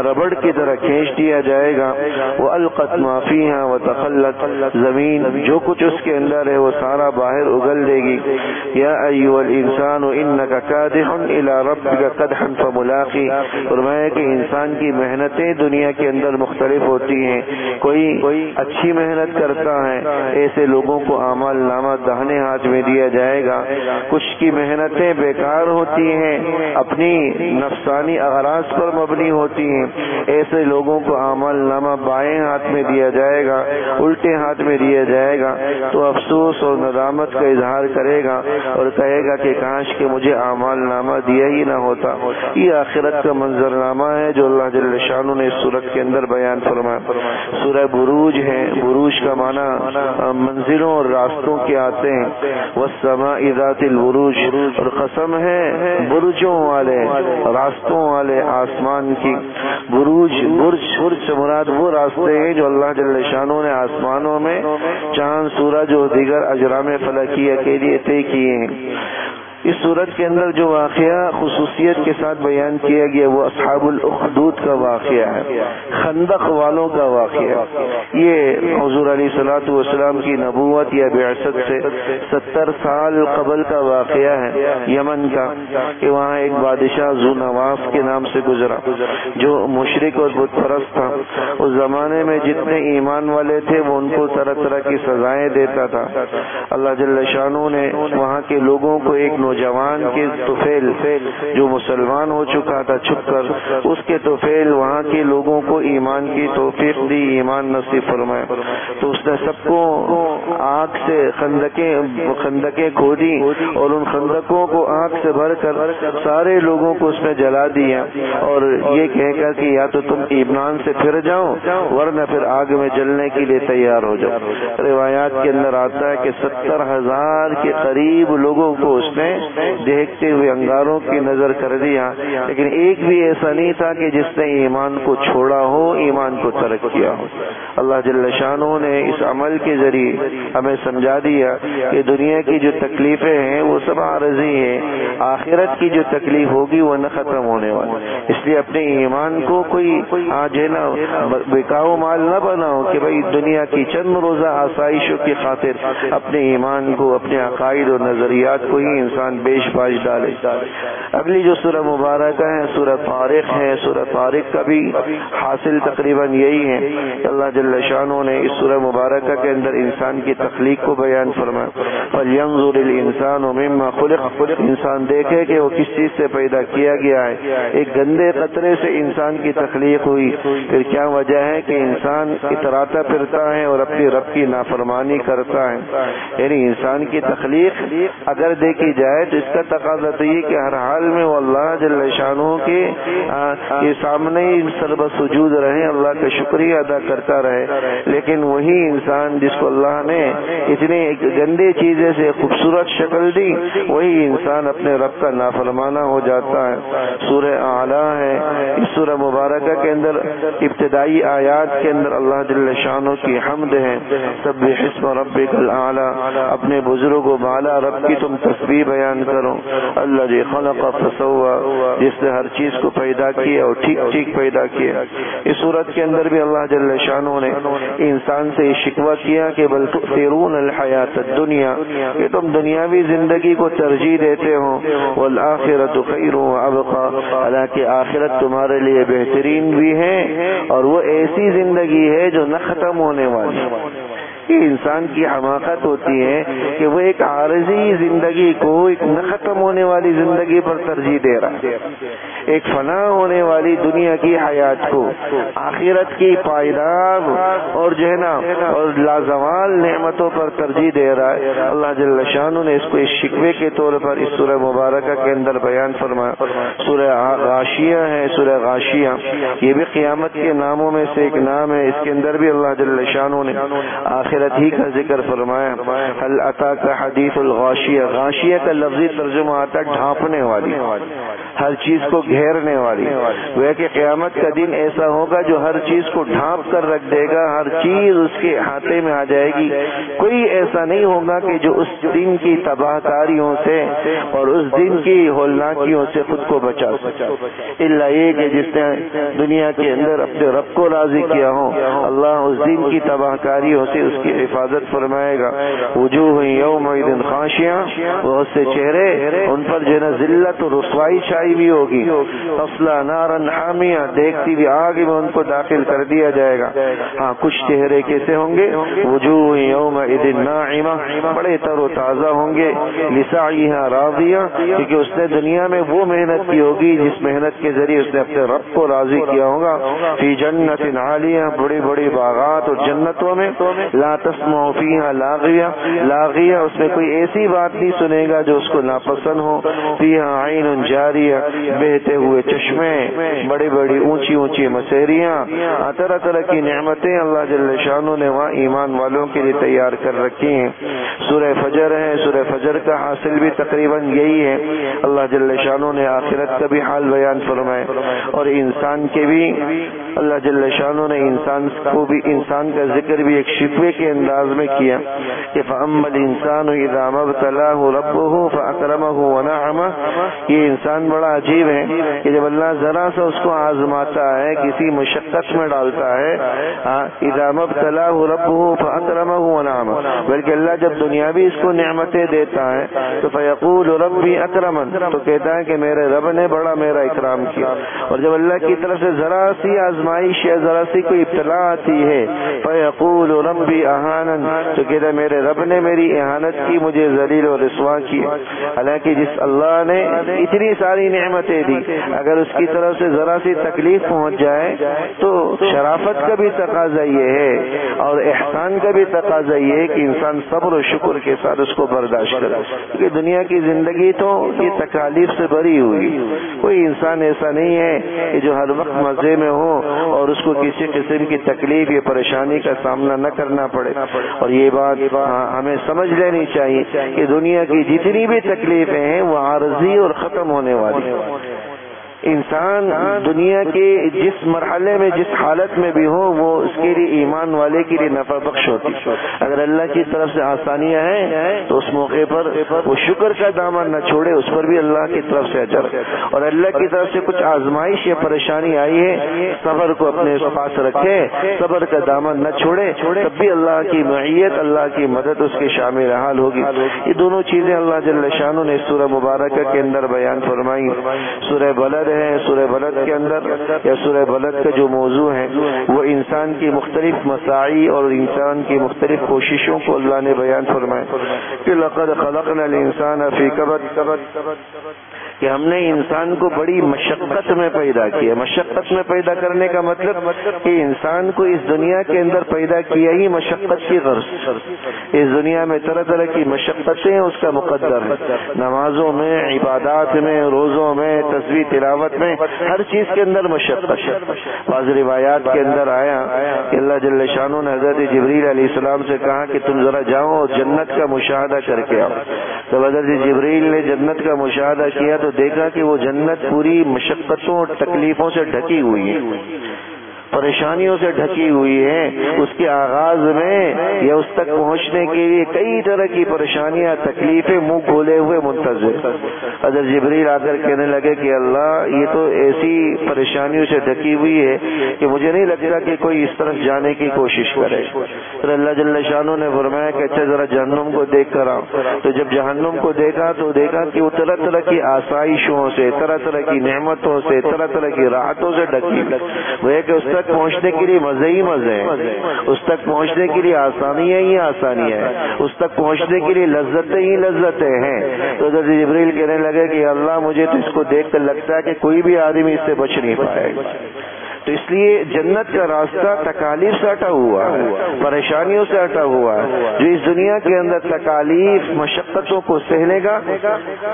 ربڑ کی طرح کھینچ دیا جائے گا۔ وَأَلْقَتْ مَا فِيهَا وَتَخَلَّتْ، زمین جو کچھ اس کے اندر ہے وہ سارا باہر اگل دے گی۔ یا ایھا الانسان انک کادح الی ربک قدحا فملاقی، فرمایا کہ انسان کی محنتیں دنیا کے اندر مختلف ہوتی ہیں، کوئی اچھی محنت کرتا ہے، ایسے لوگوں کو اعمال نامہ داہنے ہاتھ میں دیا جائے گا۔ کچھ کی محنتیں بیکار ہوتی ہیں، اپنی نفسانی اغراض پر مبنی ہوتی ہیں، ایسے لوگوں کو اعمال نامہ بائیں ہاتھ میں دیا جائے گا، الٹے ہاتھ میں دیا جائے گا، تو افسوس اور ندامت کا اظہار کرے گا اور کہے گا کہ کاش کہ مجھے اعمال نامہ دیا ہی نہ ہوتا۔ یہ آخرت کا منظرنامہ ہے جو اللہ جل شانہ نے اس سورت کے اندر بیان فرمایا۔ سورہ بروج ہے، بروج کا معنی منزلوں اور راستوں کے آتے ہیں۔ والسماء ذات البروج، اور قسم ہے برجوں والے راستوں والے آسمان کی۔ برج سے مراد وہ راستے ہیں جو اللہ جل شانہ نے آسمانوں میں چاند، سورج اور دیگر اجرام فلکیہ کے لیے طے کیے ہیں۔ اس صورت کے اندر جو واقعہ خصوصیت کے ساتھ بیان کیا گیا وہ اصحاب الاخدود کا واقعہ ہے، خندق والوں کا واقعہ۔ یہ حضور علیہ الصلوۃ والسلام کی نبوت یا بعثت سے 70 سال قبل کا واقعہ ہے، یمن کا، کہ وہاں ایک بادشاہ ذو نواس کے نام سے گزرا جو مشرک اور بت پرست تھا۔ اس زمانے میں جتنے ایمان والے تھے وہ ان کو طرح طرح کی سزائیں دیتا تھا۔ اللہ جل شانہ نے وہاں کے لوگوں کو ایک نوجوان کے طفیل جو مسلمان ہو چکا تھا چھپ کر، اس کے طفیل وہاں کے لوگوں کو ایمان کی توفیق دی، ایمان نصیب فرمایا۔ تو اس نے سب کو آگ سے خندقیں کھودی اور ان خندقوں کو آگ سے بھر کر سارے لوگوں کو اس میں جلا دیا، اور یہ کہہ کر کہ یا تو تم ایمان سے پھر جاؤ ورنہ پھر آگ میں جلنے کے لیے تیار ہو جاؤ۔ روایات کے اندر آتا ہے کہ 70,000 کے قریب لوگوں کو اس نے دیکھتے ہوئے انگاروں کی نظر کر دیا، لیکن ایک بھی ایسا نہیں تھا کہ جس نے ایمان کو چھوڑا ہو، ایمان کو ترک کیا ہو۔ اللہ جل شانہ نے اس عمل کے ذریعے ہمیں سمجھا دیا کہ دنیا کی جو تکلیفیں ہیں وہ سب عارضی ہیں، آخرت کی جو تکلیف ہوگی وہ نہ ختم ہونے والی۔ اس لیے اپنے ایمان کو کوئی آج ہے نا بکاؤ مال نہ بناؤ کہ بھائی دنیا کی چند روزہ آسائشوں کی خاطر اپنے ایمان کو، اپنے عقائد اور نظریات کو ہی انسان بیش باش ڈالے۔ اگلی جو سورہ مبارکہ ہے سورہ طارق ہے۔ سورہ طارق کا بھی حاصل تقریباً یہی ہے کہ اللہ جل شانہ نے اس سورہ مبارکہ کے اندر انسان کی تخلیق کو بیان فرمایا۔ فَلْيَنظُرِ الْإِنسَانُ مِمَّا خُلِقَ، انسان دیکھے کہ وہ کس چیز سے پیدا کیا گیا ہے۔ ایک گندے قطرے سے انسان کی تخلیق ہوئی، پھر کیا وجہ ہے کہ انسان اتراتا پھرتا ہے اور اپنی رب کی نافرمانی کرتا ہے۔ یعنی انسان کی تخلیق اگر دیکھی جائے تو اس کا تقاضا تو یہ کہ ہر حال میں وہ اللہ جل شانہ کے سامنے سرب سجود رہے، اللہ کا شکریہ ادا کرتا رہے، لیکن وہی انسان جس کو اللہ نے اتنے گندے چیزیں سے خوبصورت شکل دی، وہی انسان اپنے رب کا نافرمانہ ہو جاتا ہے۔ سورہ اعلیٰ ہے، سورہ مبارکہ کے اندر ابتدائی آیات کے اندر اللہ جل شانہ کی حمد ہے، سبح اسم ربک الاعلی، اپنے بزرگ و بالا رب کی تم تسبیح بیان کرو، الذی خلق فسوى، جس نے ہر چیز کو پیدا کیا اور ٹھیک ٹھیک پیدا کیا۔ اس صورت کے اندر بھی اللہ جل شانہ نے انسان سے شکوہ کیا کہ بل تؤثرون الحیات الدنیا، کہ تم دنیاوی زندگی کو ترجیح دیتے ہو، والآخرۃ خیر وابقى، حالانکہ آخرت تمہارے لیے بہترین بھی ہے اور وہ ایسی زندگی ہے جو نہ ختم ہونے والی ہے۔ کہ انسان کی حماقت ہوتی ہے کہ وہ ایک عارضی زندگی کو ایک نہ ختم ہونے والی زندگی پر ترجیح دے رہا ہے، ایک فنا ہونے والی دنیا کی حیات کو آخرت کی پائیدار اور جو ہے نا اور لازوال نعمتوں پر ترجیح دے رہا ہے۔ اللہ جل شانہ نے اس کو اس شکوے کے طور پر اس سورہ مبارکہ کے اندر بیان فرمایا۔ سورہ غاشیہ ہے، سورہ غاشیہ یہ بھی قیامت کے ناموں میں سے ایک نام ہے، اس کے اندر بھی اللہ جل شانہ نے آخرت ہی کا ذکر فرمایا۔ هل اتاک حدیث الغاشیہ، غاشیہ کا لفظی ترجمہ آتا ہے ڈھانپنے والی، ہر چیز کو گھیرنے والی۔ وہ کہ قیامت کا دن ایسا ہوگا جو ہر چیز کو ڈھانپ کر رکھ دے گا، ہر چیز اس کے احاطے میں آ جائے گی، کوئی ایسا نہیں ہوگا کہ جو اس دن کی تباہ کاریوں سے اور اس دن کی ہولناکیوں سے خود کو بچا سکے، الا یہ کہ جس نے دنیا کے اندر اپنے رب کو راضی کیا ہو، اللہ اس دن کی تباہ کاریوں سے اس کی حفاظت فرمائے گا۔ وجوہ یومئذ خاشعہ، بہت سے چہرے ان پر جو ہے نا ذلت اور رسوائی چھائی بھی ہوگی، تصلی نارا حامیہ، دیکھتی ہوئی آگ میں ان کو داخل کر دیا جائے گا۔ ہاں کچھ چہرے کیسے ہوں گے؟ وجوہ یومئذ ناعمہ، بڑے تر و تازہ ہوں گے، لسعیہا راضیہ، کیونکہ اس نے دنیا میں وہ محنت کی ہوگی جس محنت کے ذریعے اس نے اپنے رب کو راضی کیا ہوگا۔ فی جنت عالیہ، بڑی بڑی باغات اور جنتوں میں، لا تسمع فیہا لاغیہ، لاغیہ اس میں کوئی ایسی بات نہیں سنے گا جو اس کو ناپسند ہو۔ فیہا عین جاریہ، بہتے ہوئے چشمے، بڑی بڑی اونچی اونچی مسیریاں، طرح طرح کی نعمتیں اللہ جل شانہ نے وہاں ایمان والوں کے لیے تیار کر رکھی ہیں۔ سورہ فجر ہے، سورہ فجر کا حاصل بھی تقریباً یہی ہے۔ اللہ جل شانہ نے آخرت کا بھی حال بیان فرمائے اور انسان کے بھی اللہ جل شانہ نے انسان کا ذکر بھی ایک شکوے کے انداز میں کیا کہ فَأَمَّا الْإِنسَانُ إِذَا مَا ابْتَلَاهُ رَبُّهُ فَأَكْرَمَهُ وَنَعَمَهُ، یہ انسان بڑا عجیب ہے کہ جب اللہ ذرا سا اس کو آزماتا ہے، کسی مشقت میں ڈالتا ہے، إِذَا مَا ابْتَلَاهُ رَبُّهُ فَأَكْرَمَهُ وَنَعَمَهُ، بلکہ اللہ جب دنیا بھی اس کو نعمتیں دیتا ہے تو فَيَقُولُ رَبِّي أَكْرَمَنِ، تو کہتا ہے کہ میرے رب نے بڑا میرا اکرام کیا۔ اور جب اللہ کی طرف سے ذرا سی آزمائش یا ذرا سی کوئی ابتلا آتی ہے، فَيَقُولُ رَبِّي أَهَانَنِ، تو کہتا ہے میرے رب نے میری اہانت کی، مجھے ذلیل و رسوا کیا۔ حالانکہ جس اللہ نے اتنی ساری نعمتیں دی، اگر اس کی طرف سے ذرا سی تکلیف پہنچ جائے تو شرافت کا بھی تقاضا یہ ہے اور احسان کا بھی تقاضا یہ ہے کہ انسان صبر و شکر کے ساتھ اس کو برداشت کرے، کیونکہ دنیا کی زندگی تو یہ تکالیف سے بھری ہوئی، کوئی انسان ایسا نہیں ہے کہ جو ہر وقت مزے میں ہو اور اس کو کسی قسم کی تکلیف یا پریشانی کا سامنا نہ کرنا پڑے۔ اور یہ بات ہمیں سمجھ لینی چاہیے کہ دنیا کی جتنی بھی تکلیفیں ہیں وہ عارضی اور ختم ہونے والی ہیں۔ انسان دنیا کے جس مرحلے میں جس حالت میں بھی ہو وہ اس کے لیے ایمان والے کے لیے نفع بخش ہوتی۔ اگر اللہ کی طرف سے آسانیاں ہیں تو اس موقع پر وہ شکر کا دامن نہ چھوڑے، اس پر بھی اللہ کی طرف سے اجر، اور اللہ کی طرف سے کچھ آزمائش یا پریشانی آئی ہے صبر کو اپنے پاس رکھے، صبر کا دامن نہ چھوڑے، تب بھی اللہ کی معیت، اللہ کی مدد اس کے شامل حال ہوگی۔ یہ دونوں چیزیں اللہ جل شانہ نے سورہ مبارکہ کے اندر بیان فرمائی۔ سورہ بلد ہے، سورہ بلد کے اندر یا سورہ بلد کا جو موضوع ہے وہ انسان کی مختلف مساعی اور انسان کی مختلف کوششوں کو اللہ نے بیان فرمایا کہ لقد خلقنا الانسان فی کبد، کہ ہم نے انسان کو بڑی مشقت میں پیدا کیا۔ مشقت میں پیدا کرنے کا مطلب کہ انسان کو اس دنیا کے اندر پیدا کیا ہی مشقت کی غرض۔ اس دنیا میں طرح طرح کی مشقتیں اس کا مقدر ہے، نمازوں میں، عبادات میں، روزوں میں، تسبیح تلاوت تلاوت میں ہر چیز کے اندر مشقت ہے۔ بعض روایات کے اندر آیا کہ اللہ جل شانہ نے حضرت جبریل علیہ السلام سے کہا کہ تم ذرا جاؤ اور جنت کا مشاہدہ کر کے آؤ۔ جب حضرت جبریل نے جنت کا مشاہدہ کیا تو دیکھا کہ وہ جنت پوری مشقتوں اور تکلیفوں سے ڈھکی ہوئی ہے، پریشانیوں سے ڈھکی ہوئی ہے۔ اس کے آغاز میں یا اس تک پہنچنے کے لیے کئی طرح کی پریشانیاں، تکلیفیں منہ کھولے ہوئے منتظر۔ حضرت جبریل آ کر کہنے لگے کہ اللہ یہ تو ایسی پریشانیوں سے ڈھکی ہوئی ہے کہ مجھے نہیں لگتا کہ کوئی اس طرف جانے کی کوشش کرے۔ پھر اللہ جل شانہ نے فرمایا کہ اچھا ذرا جہنم کو دیکھ کر آؤ۔ تو جب جہنم کو دیکھا تو دیکھا کہ وہ طرح طرح کی آسائشوں سے، طرح طرح کی نعمتوں سے، طرح طرح کی راحتوں سے ڈھکی وہ ہے کہ اس تک پہنچنے کے لیے مزے ہی مزے ہیں، اس تک پہنچنے کے لیے آسانیاں ہی آسانیاں ہیں، اس تک پہنچنے کے لیے لذتیں ہی لذتیں ہیں۔ تو حضرت جبریل کہنے لگے کہ اللہ مجھے تو اس کو دیکھ کر لگتا ہے کہ کوئی بھی آدمی اس سے بچ نہیں پائے گا۔ تو اس لیے جنت کا راستہ تکالیف سے ہٹا ہوا ہے، پریشانیوں سے ہٹا ہوا ہے۔ جو اس دنیا کے اندر تکالیف مشقتوں کو سہنے گا،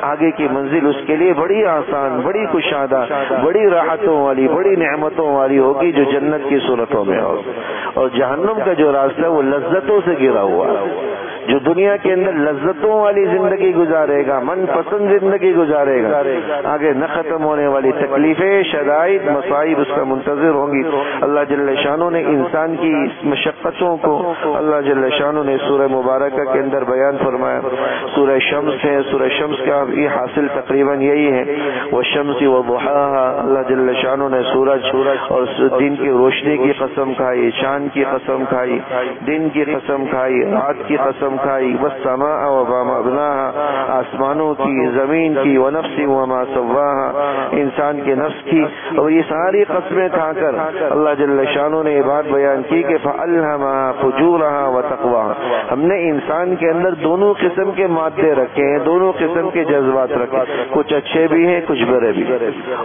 آگے کی منزل اس کے لیے بڑی آسان، بڑی کشادہ، بڑی راحتوں والی، بڑی نعمتوں والی ہوگی جو جنت کی صورتوں میں ہوگی۔ اور جہنم کا جو راستہ وہ لذتوں سے گرا ہوا ہے۔ جو دنیا کے اندر لذتوں والی زندگی گزارے گا، من پسند زندگی گزارے گا، آگے نہ ختم ہونے والی تکلیفیں، شدائد، مصائب اس کا منتظر ہوں گی۔ اللہ جل شانہ نے انسان کی مشقتوں کو اللہ جل شانہ نے سورہ مبارکہ کے اندر بیان فرمایا۔ سورہ شمس ہے، سورہ شمس کا یہ حاصل تقریباً یہی ہے، والشمس وضحاها۔ اللہ جل شانہ نے سورج اور دن کی روشنی کی قسم کھائی، چاند کی قسم کھائی، دن کی قسم کھائی، رات کی قسم کھائی، والسماء وما بناها، آسمانوں کی، زمین کی، ونفس وما سواها، انسان کے نفس کی۔ اور یہ ساری قسمیں کھا کر اللہ جل شانہ نے یہ بات بیان کی کہ فَأَلْهَمَهَا فُجُورَهَا وَتَقْوَاهَا، ہم نے انسان کے اندر دونوں قسم کے مادے رکھے ہیں، دونوں قسم کے جذبات رکھے، کچھ اچھے بھی ہیں، کچھ برے بھی۔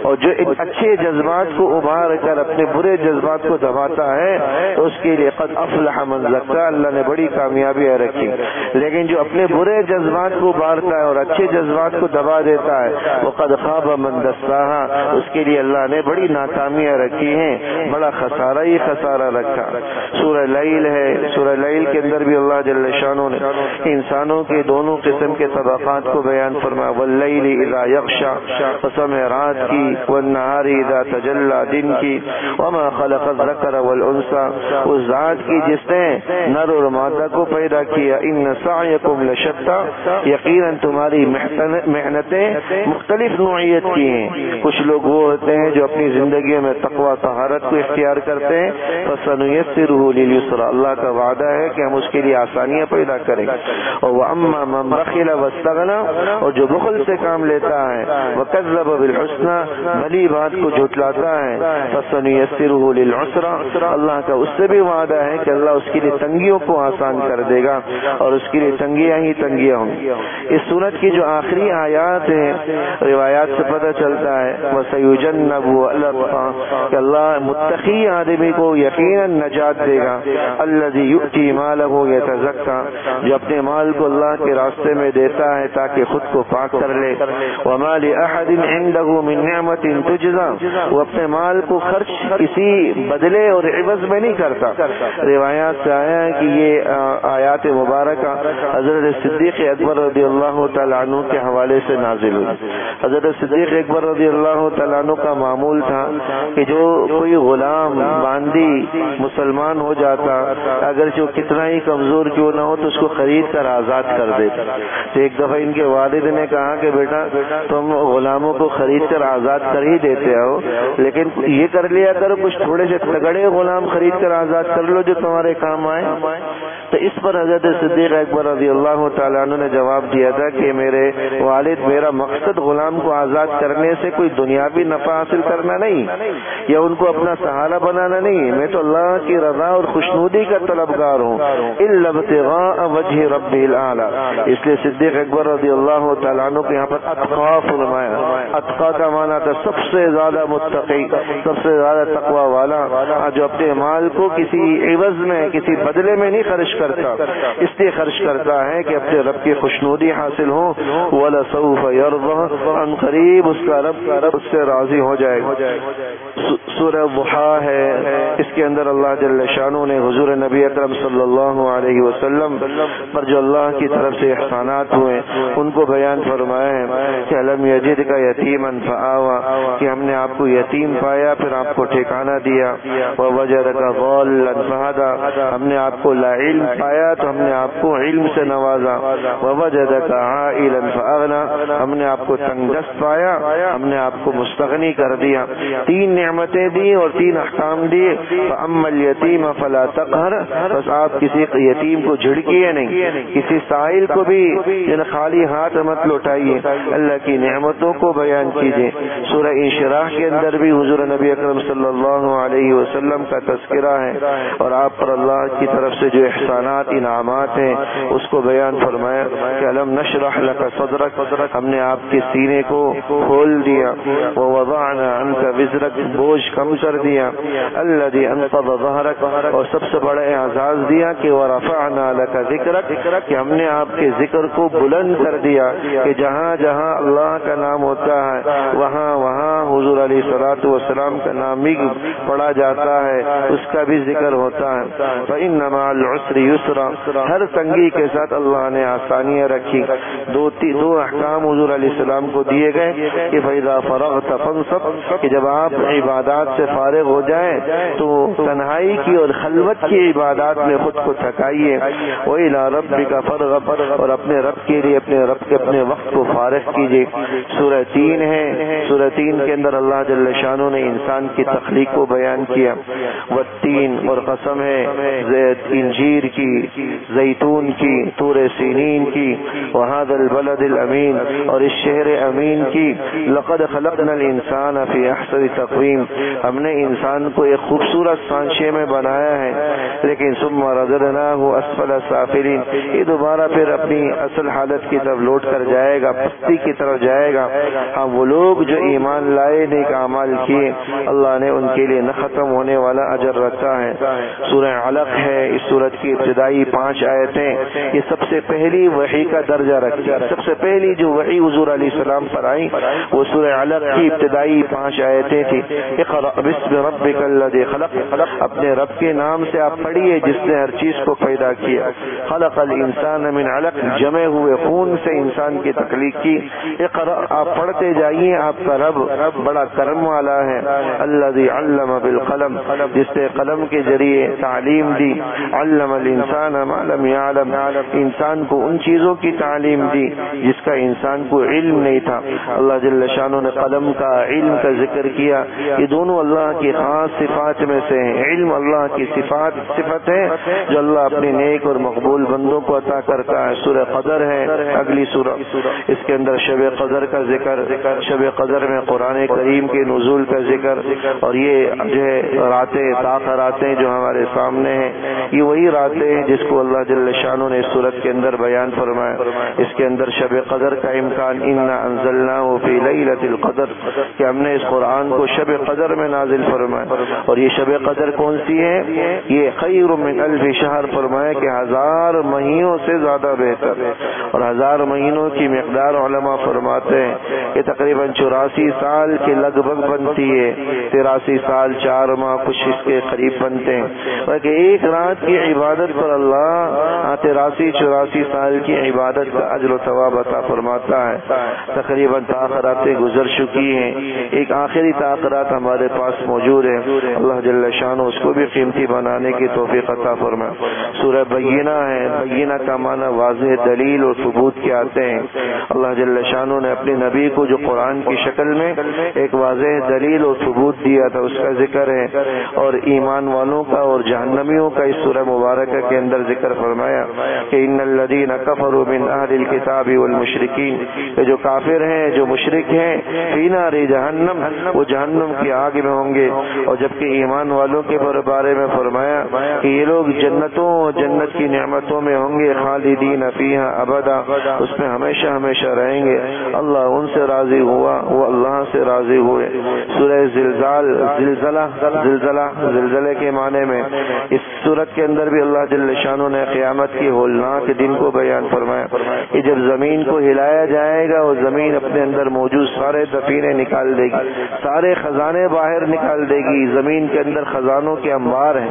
اور جو اچھے جذبات کو ابھار کر اپنے برے جذبات کو دباتا ہے تو اس کے لیے قد افلح من زکا، اللہ نے بڑی کامیابی رکھی۔ لیکن جو اپنے برے جذبات کو ابھارتا ہے اور اچھے جذبات کو دبا دیتا ہے وہ قد خاب من دساہا، اس کے لیے اللہ نے بڑی ناکامیاں رکھی ہیں، بڑا خسارہ ہی خسارہ رکھا۔ سورہ لیل ہے، سورہ لیل کے اندر بھی اللہ جل شانہ نے انسانوں کے دونوں قسم کے طبقات کو بیان فرمایا۔ واللیل اذا یغشا، قسم ہے رات کی، والنہار اذا تجلی، دن کی، وما خلق الذکر والانثى، اس ذات کی جس نے نر اور مادہ کو پیدا کیا۔ ان سعیکم لشتی، یقیناً تمہاری محنتیں مختلف نوعیت کی ہیں۔ کچھ لوگ وہ ہوتے ہیں جو اپنی زندگیوں میں تقوی طہارت کو اختیار کرتے ہیں، فسنیسرہ لليسرى، اللہ کا وعدہ ہے کہ ہم اس کے لیے آسانیاں پیدا کریں گے۔ اور واما من بخل واستغنى، اور جو بخل سے کام لیتا ہے، وکذب بالحسنى، بھلی بات کو جھٹلاتا ہے، فسنیسرہ للعسرى، اللہ کا اس سے بھی وعدہ ہے کہ اللہ اس کے لیے تنگیوں کو آسان کر دے گا اور اس کے لیے تنگیاں ہی تنگیاں ہوں گی۔ اس سورت کی جو آخری آیات ہیں، روایات سے پتہ چلتا ہے وَسَيُجَنَّبُهُ الْأَتْقَى، کہ اللہ متقی آدمی کو یقیناً نجات دے گا۔ الَّذِي يُؤْتِي مَالَهُ يَتَزَكَّى، جو اپنے مال کو اللہ کے راستے میں دیتا ہے تاکہ خود کو پاک کر لے۔ وَمَا لِأَحَدٍ عِندَهُ مِن نِعْمَةٍ تُجْزَى، وہ اپنے مال کو خرچ کسی بدلے اور عوض میں نہیں کرتا۔ روایات سے آیا ہے کہ یہ آیات مبارکہ حضرت صدیق اکبر رضی اللہ تعالیٰ عنہ کے حوالے سے نازل ہوئی۔ حضرت صدیق اکبر رضی اللہ تعالیٰ عنہ کا معمول تھا کہ جو کوئی غلام باندی مسلمان ہو جاتا، اگر جو کتنا ہی کمزور کیوں نہ ہو تو اس کو خرید کر آزاد کر دیتا۔ تو ایک دفعہ ان کے والد نے کہا کہ بیٹا تم غلاموں کو خرید کر آزاد کر ہی دیتے ہو، لیکن یہ کر لیا کرو کچھ تھوڑے سے تگڑے غلام خرید کر آزاد کر لو جو تمہارے کام آئے۔ تو اس پر حضرت صدیق اکبر رضی اللہ تعالیٰ عنہ نے جواب دیا تھا کہ میرے والد، میرا مقصد غلام کو آزاد کرنے سے کوئی دنیاوی نفع حاصل کرنا نہیں یا ان کو اپنا سہارا بنانا نہیں، میں تو اللہ کی رضا اور خوشنودی کا طلبگار ہوں، الا ابتغاء وجہ ربی الاعلی۔ اس لیے صدیق اکبر رضی اللہ تعالیٰ عنہ کو یہاں پر اتقا فرمایا۔ اتقا کا معنی تھا سب سے زیادہ متقی، سب سے زیادہ تقوی والا، جو اپنے مال کو کسی عوض میں، کسی بدلے میں نہیں خرچ کرتا۔ اس لیے لیے خرچ کرتا ہے کہ اپنے رب کی خوشنودی حاصل ہو، وَلَسَوْفَ يَرْضَىٰ، عن قریب اس کا رب اس سے راضی ہو جائے گا۔ سورہ ضحیٰ ہے، اس کے اندر اللہ جل شانہ نے حضور نبی اکرم صلی اللہ علیہ وسلم پر جو اللہ کی طرف سے احسانات ہوئے ان کو بیان فرمایا ہے کہ الم یجدک یتیما فآویٰ، کہ ہم نے آپ کو یتیم پایا پھر آپ کو ٹھکانہ دیا، ووجدک ضالا فہدیٰ، ہم نے آپ کو لا علم پایا تو ہم نے آپ کو علم سے نوازا، ووجدک عائلا فأغنیٰ، ہم نے آپ کو تنگ دست پایا ہم نے آپ کو مستغنی کر دیا۔ تین نعمتیں دی اور تین احکام دیے۔ فأما الیتیم فلا تقہر، بس آپ کسی یتیم کو جھڑکیے نہیں، کسی سائل کو بھی خالی ہاتھ مت لوٹائیے، اللہ کی نعمتوں کو بیان کیجیے۔ سورہ انشراح کے اندر بھی حضور نبی اکرم صلی اللہ علیہ وسلم کا تذکرہ ہے اور آپ پر اللہ کی طرف سے جو احسانات انعامات ہیں اس کو بیان فرمایا کہ الم نشرح لک صدرک، ہم نے آپ کے سینے کو کھول دیا، ووضعنا عنک وزرک، بوجھ کم کر دیا، الذی انقض ظہرک، اور سب سے بڑا اعزاز دیا کہ ورفعنا لک ذکرک، کہ ہم نے آپ کے ذکر کو بلند کر دیا کہ جہاں جہاں اللہ کا نام ہوتا ہے وہاں وہاں حضور علیہ الصلوۃ والسلام کا نام بھی پڑھا جاتا ہے، اس کا بھی ذکر ہوتا ہے۔ فإن مع العسر یسرا، ہر تنگی کے ساتھ اللہ نے آسانیاں رکھی۔ دو احکام حضور علیہ السلام کو دیے گئے کہ فإذا فرغت فانصب، کہ جب آپ عبادات سے فارغ ہو جائیں تو تنہائی کی اور خلوت کی عبادات میں خود کو تھکائیے، وإلی ربک فارغب، اور اپنے رب کے لیے اپنے وقت کو فارغ کیجیے۔ سورہ 3 ہے، سورہ 3 کے اندر اللہ جل شانہ نے انسان کی تخلیق کو بیان کیا۔ والتین، اور قسم ہے انجیر کی، زیتون کی، طور سینین کی، وہذا البلد الامین، اور اس شہر امین کی، لقد خلقنا الانسان فی احسن تقویم، ہم نے انسان کو ایک خوبصورت سانچے میں بنایا ہے، لیکن ثم رددناہ اسفل سافلین، یہ دوبارہ پھر اپنی اصل حالت کی طرف لوٹ کر جائے گا، پستی کی طرف جائے گا۔ ہاں وہ لوگ جو ایمان لائے نیک اعمال کیے اللہ نے ان کے لیے نہ ختم ہونے والا اجر رکھا ہے۔ سورہ علق ہے، اس سورت کی ابتدائی 5 آیتیں یہ سب سے پہلی وحی کا درجہ رکھتی ہے۔ سب سے پہلی جو وحی حضور علیہ السلام پر آئی وہ سورہ علق کی ابتدائی 5 آیتیں تھی۔ اقرأ باسم ربک الذی خلق، اپنے رب کے نام سے آپ پڑھیے جس نے ہر چیز کو پیدا کیا۔ خلق الانسان من علق، جمے ہوئے خون سے انسان کی تخلیق کی۔ اقرأ، آپ پڑھتے جائیے، آپ کا رب بڑا کرم والا ہے۔ الذی علم بالقلم، جس نے قلم کے ذریعے تعلیم دی۔ علم الانسان ما لم يعلم، انسان کو ان چیزوں کی تعلیم دی جس کا انسان کو علم نہیں تھا۔ اللہ جل شانہ نے قلم کا، علم کا ذکر کیا، یہ دونوں اللہ کی خاص صفات میں سے ہیں۔ علم اللہ کی صفت ہے جو اللہ اپنے نیک اور مقبول بندوں کو عطا کرتا ہے۔ سورہ قدر ہے اگلی سورہ، اس کے اندر شب قدر کا ذکر، شب قدر میں قرآن کریم کے نزول کا ذکر، اور یہ جو ہے راتیں طاق راتیں جو ہمارے سامنے ہیں یہ وہی راتیں ہیں جس کو اللہ جل شانہ نے اس سورت کے اندر بیان فرمایا۔ اس کے اندر شب قدر کا امکان، انا انزلناہ فی لیلۃ القدر، کہ ہم نے اس قرآن کو شب قدر میں نازل فرمایا۔ اور یہ شب قدر کون سی ہے؟ یہ خیر من الف شہر، فرمایا کہ 1000 مہینوں سے زیادہ بہتر، اور 1000 مہینوں کی مقدار علماء فرماتے ہیں کہ تقریباً 84 سال کے لگ بھگ بنتی ہے، 83 سال 4 ماہ کچھ اس کے قریب بنتے ہیں۔ بلکہ ایک رات کی عبادت پر اللہ 83-84 سال کی عبادت کا اجر و ثواب عطا فرماتا ہے۔ تقریباً تاخراتیں گزر چکی ہیں، ایک آخری تاخرات ہمارے پاس موجود ہے، اللہ جل شانہ اس کو بھی قیمتی بنانے کی توفیق عطا فرمائے۔ سورہ بینہ ہے، بینہ کا معنی واضح دلیل اور ثبوت کے آتے ہیں۔ اللہ جل شانہ نے اپنے نبی کو جو قرآن کی شکل میں ایک واضح دلیل اور ثبوت دیا تھا اس کا ذکر ہے، اور ایمان والوں کا اور جہنمیوں کا اس سورہ مبارکہ کے اندر ذکر فرمایا کہ ان الذین کفروا من اہل الکتاب والمشرکین، جو کافر ہیں جو مشرک ہیں، فی نار جہنم، وہ جہنم کی آگ میں ہوں گے۔ اور جبکہ ایمان والوں کے بارے میں فرمایا کہ یہ لوگ جنتوں، جنت کی نعمتوں میں ہوں گے، خالدین فیہا ابدا، اس میں ہمیشہ ہمیشہ رہیں گے۔ اللہ ان سے راضی ہوا، وہ اللہ سے راضی ہوئے۔ سورہ زلزال، زلزلہ کے معنی میں اس سورت کے اندر بھی اللہ جل شانہ نے قیامت قیامت کے ہولناک دن کو بیان فرمایا کہ جب زمین کو ہلایا جائے گا اور زمین اپنے اندر موجود سارے دفینے نکال دے گی, سارے خزانے باہر نکال دے گی. زمین کے اندر خزانوں کے انبار ہیں,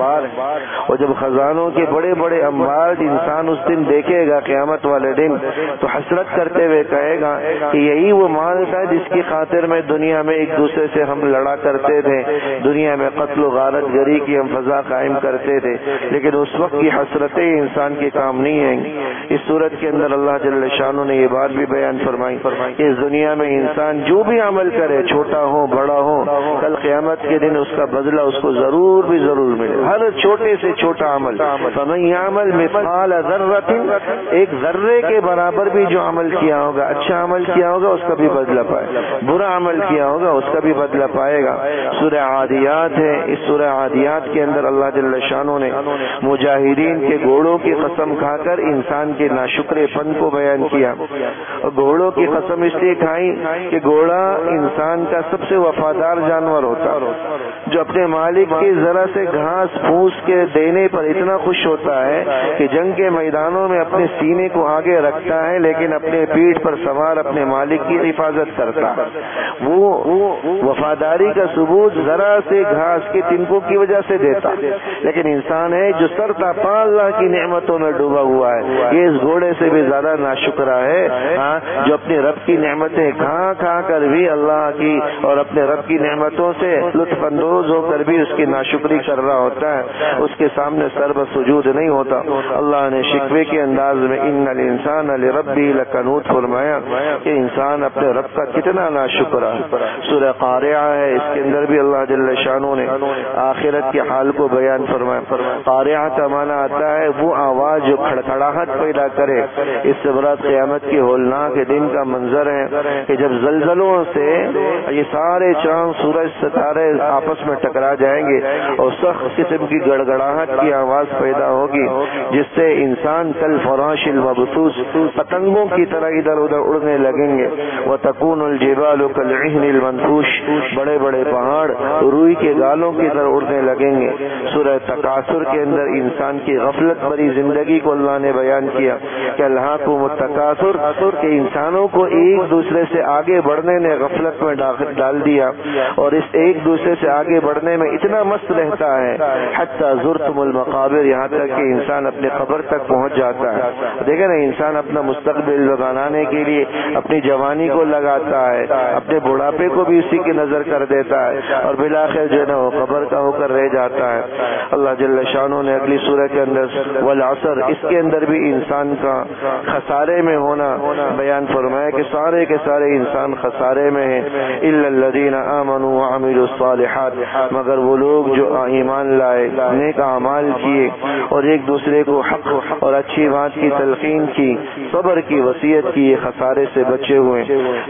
اور جب خزانوں کے بڑے بڑے انبار انسان اس دن دیکھے گا قیامت والے دن, تو حسرت کرتے ہوئے کہے گا کہ یہی وہ مال تھا جس کی خاطر میں دنیا میں ایک دوسرے سے ہم لڑا کرتے تھے, دنیا میں قتل و غارت گری کی ہم فضا قائم کرتے تھے, لیکن اس وقت کی حسرتیں انسان کے کام نہیں ہیں. اس صورت کے اندر اللہ جل شانہ نے یہ بات بھی بیان فرمائی کہ اس دنیا میں انسان جو بھی عمل کرے, چھوٹا ہو بڑا ہو, کل قیامت کے دن اس کا بدلہ اس کو ضرور بھی ضرور ملے. ہر چھوٹے سے چھوٹا عمل, فمن یعمل مثقال ذرۃ, ایک ذرے کے برابر بھی جو عمل کیا ہوگا, اچھا عمل کیا ہوگا اس کا بھی بدلہ پائے, برا عمل کیا ہوگا اس کا بھی بدلہ پائے گا. سورہ عادیات ہے, اس سورہ عادیات کے اندر اللہ جل شانہ نے مجاہدین کے گھوڑوں کی قسم کھا کر انسان کے ناشکرے پن کو بیان کیا. اور گھوڑوں کی قسم اس لیے کھائی کہ گھوڑا انسان کا سب سے وفادار جانور ہوتا, جو اپنے مالک کی ذرا سے گھاس پھوس کے دینے پر اتنا خوش ہوتا ہے کہ جنگ کے میدانوں میں اپنے سینے کو آگے رکھتا ہے, لیکن اپنے پیٹھ پر سوار اپنے مالک کی حفاظت کرتا. وہ وفاداری کا ثبوت ذرا سے گھاس کے تنکوں کی وجہ سے دیتا. لیکن انسان ہے جو سر تا پا اللہ کی نعمتوں میں ڈوبا ہوا ہے, یہ اس گھوڑے سے بھی زیادہ ناشکرا ہے, جو اپنے رب کی نعمتیں کھا کھا کر بھی اللہ کی اور اپنے رب کی نعمتوں سے لطف اندوز ہو کر بھی اس کی ناشکری کر رہا ہوتا ہے, اس کے سامنے سر بسجود نہیں ہوتا. اللہ نے شکوے کے انداز میں ان الانسان لربہ لکنوت فرمایا کہ انسان اپنے رب کا کتنا ناشکرا ہے. سورہ قارعہ ہے, اس کے اندر بھی اللہ جل شانہ نے آخرت کے حال کو بیان فرمایا. قارعہ کا معنی آتا ہے وہ آواز جو کھڑکھڑاہٹ پیدا کرے. اس سے مراد قیامت کی ہولناک دن کا منظر ہے کہ جب زلزلوں سے یہ سارے چاند سورج ستارے آپس میں ٹکرا جائیں گے اور سخت قسم کی گڑگڑاہٹ کی آواز پیدا ہوگی, جس سے انسان کل فراش المبثوث پتنگوں کی طرح ادھر ادھر اڑنے لگیں گے. وتکون الجبال کالعہن المنفوش, بڑے بڑے پہاڑ روئی کے گالوں کی طرح اڑنے لگیں گے. سورہ تکاثر کے اندر انسان کی غفلت بھری زندگی کو اللہ نے بیان کیا کہ الہاکم التکاثر, کہ انسانوں کو ایک دوسرے سے آگے بڑھنے نے غفلت میں ڈال دیا, اور اس ایک دوسرے سے آگے بڑھنے میں اتنا مست رہتا ہے حتی زرتم المقابر, یہاں تک کہ انسان اپنے قبر تک پہنچ جاتا ہے. دیکھیں نا, انسان اپنا مستقبل بنانے کے لیے اپنی جوانی کو لگاتا ہے, اپنے بڑھاپے کو بھی اسی کی نظر کر دیتا ہے, اور بالآخر جو ہے نا وہ قبر کا ہو کر رہ جاتا ہے. اللہ جل شانہ نے اگلی سورہ کے اندر والعصر, اس کے اندر بھی انسان کا خسارے میں ہونا بیان فرمایا کہ سارے کے سارے انسان خسارے میں ہیں. الا الذین آمنوا وعملوا الصالحات, مگر وہ لوگ جو ایمان لائے, نیک اعمال کیے اور ایک دوسرے کو حق اور اچھی بات کی تلقین کی, صبر کی وصیت کی, یہ خسارے سے بچے ہوئے.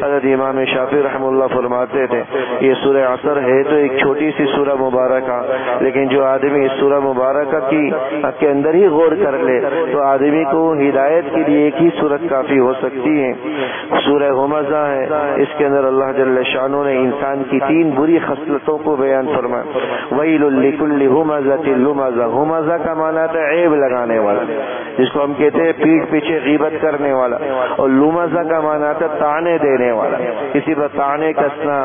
حضرت امام شافعی رحمہ اللہ فرماتے تھے یہ سورہ عصر ہے تو ایک چھوٹی سی سورہ مبارکہ, لیکن جو آدمی اس سورہ مبارکہ کے اندر ہی غور کر لے تو آدمی کو ہدایت کے لیے ایک ہی صورت کافی ہو سکتی ہے. سورہ ہمزہ ہے, اس کے اندر اللہ جل شانہ نے انسان کی 3 بری خصلتوں کو بیان فرمایا. ویل لکل ہمزۃ لمزہ, ہمزہ کا معنی ہے عیب لگانے والا, جس کو ہم کہتے ہیں پیٹھ پیچھے غیبت کرنے والا, اور لمزہ کا معنی ہے تانے دینے والا, کسی پر تانے کسنا,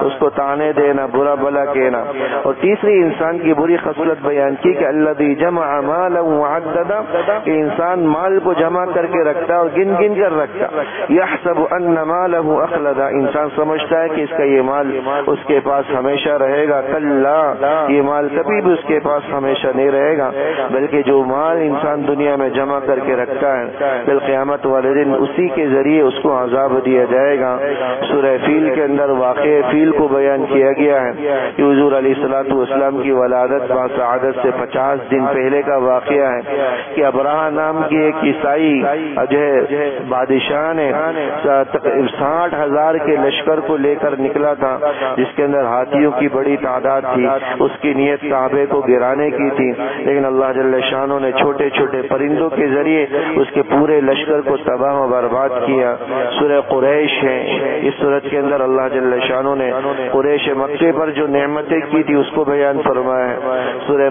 اس کو تانے دینا, برا بلا کہنا. اور تیسری انسان کی بری خصلت بیان کی کہ الذی جمع مالا وعددا, کہ انسان مال کو جمع کر کے رکھتا اور گن گن کر رکھتا. یحسب ان مالہ اخلدا, انسان سمجھتا ہے کہ اس کا یہ مال اس کے پاس ہمیشہ رہے گا. کلا, یہ مال کبھی بھی اس کے پاس ہمیشہ نہیں رہے گا, بلکہ جو مال انسان دنیا میں جمع کر کے رکھتا ہے کل قیامت والے دن اسی کے ذریعے اس کو عذاب دیا جائے گا. سورہ فیل کے اندر واقع فیل کو بیان کیا گیا ہے کہ حضور علیہ الصلوۃ والسلام کی ولادت با سعادت سے 50 دن پہلے کا واقعہ ہے کہ ابراہ نام کی ایک عیسائی جو ہے بادشاہ نے 60,000 کے لشکر کو لے کر نکلا تھا, جس کے اندر ہاتھیوں کی بڑی تعداد تھی. اس کی نیت کعبے کو گرانے کی تھی, لیکن اللہ جل شانہ نے چھوٹے چھوٹے پرندوں کے ذریعے اس کے پورے لشکر کو تباہ و برباد کیا. سورہ قریش ہے, اس سورت کے اندر اللہ جل شانہ نے قریش مکے پر جو نعمتیں کی تھی اس کو بیان بیان فرمایا ہے۔ سورہ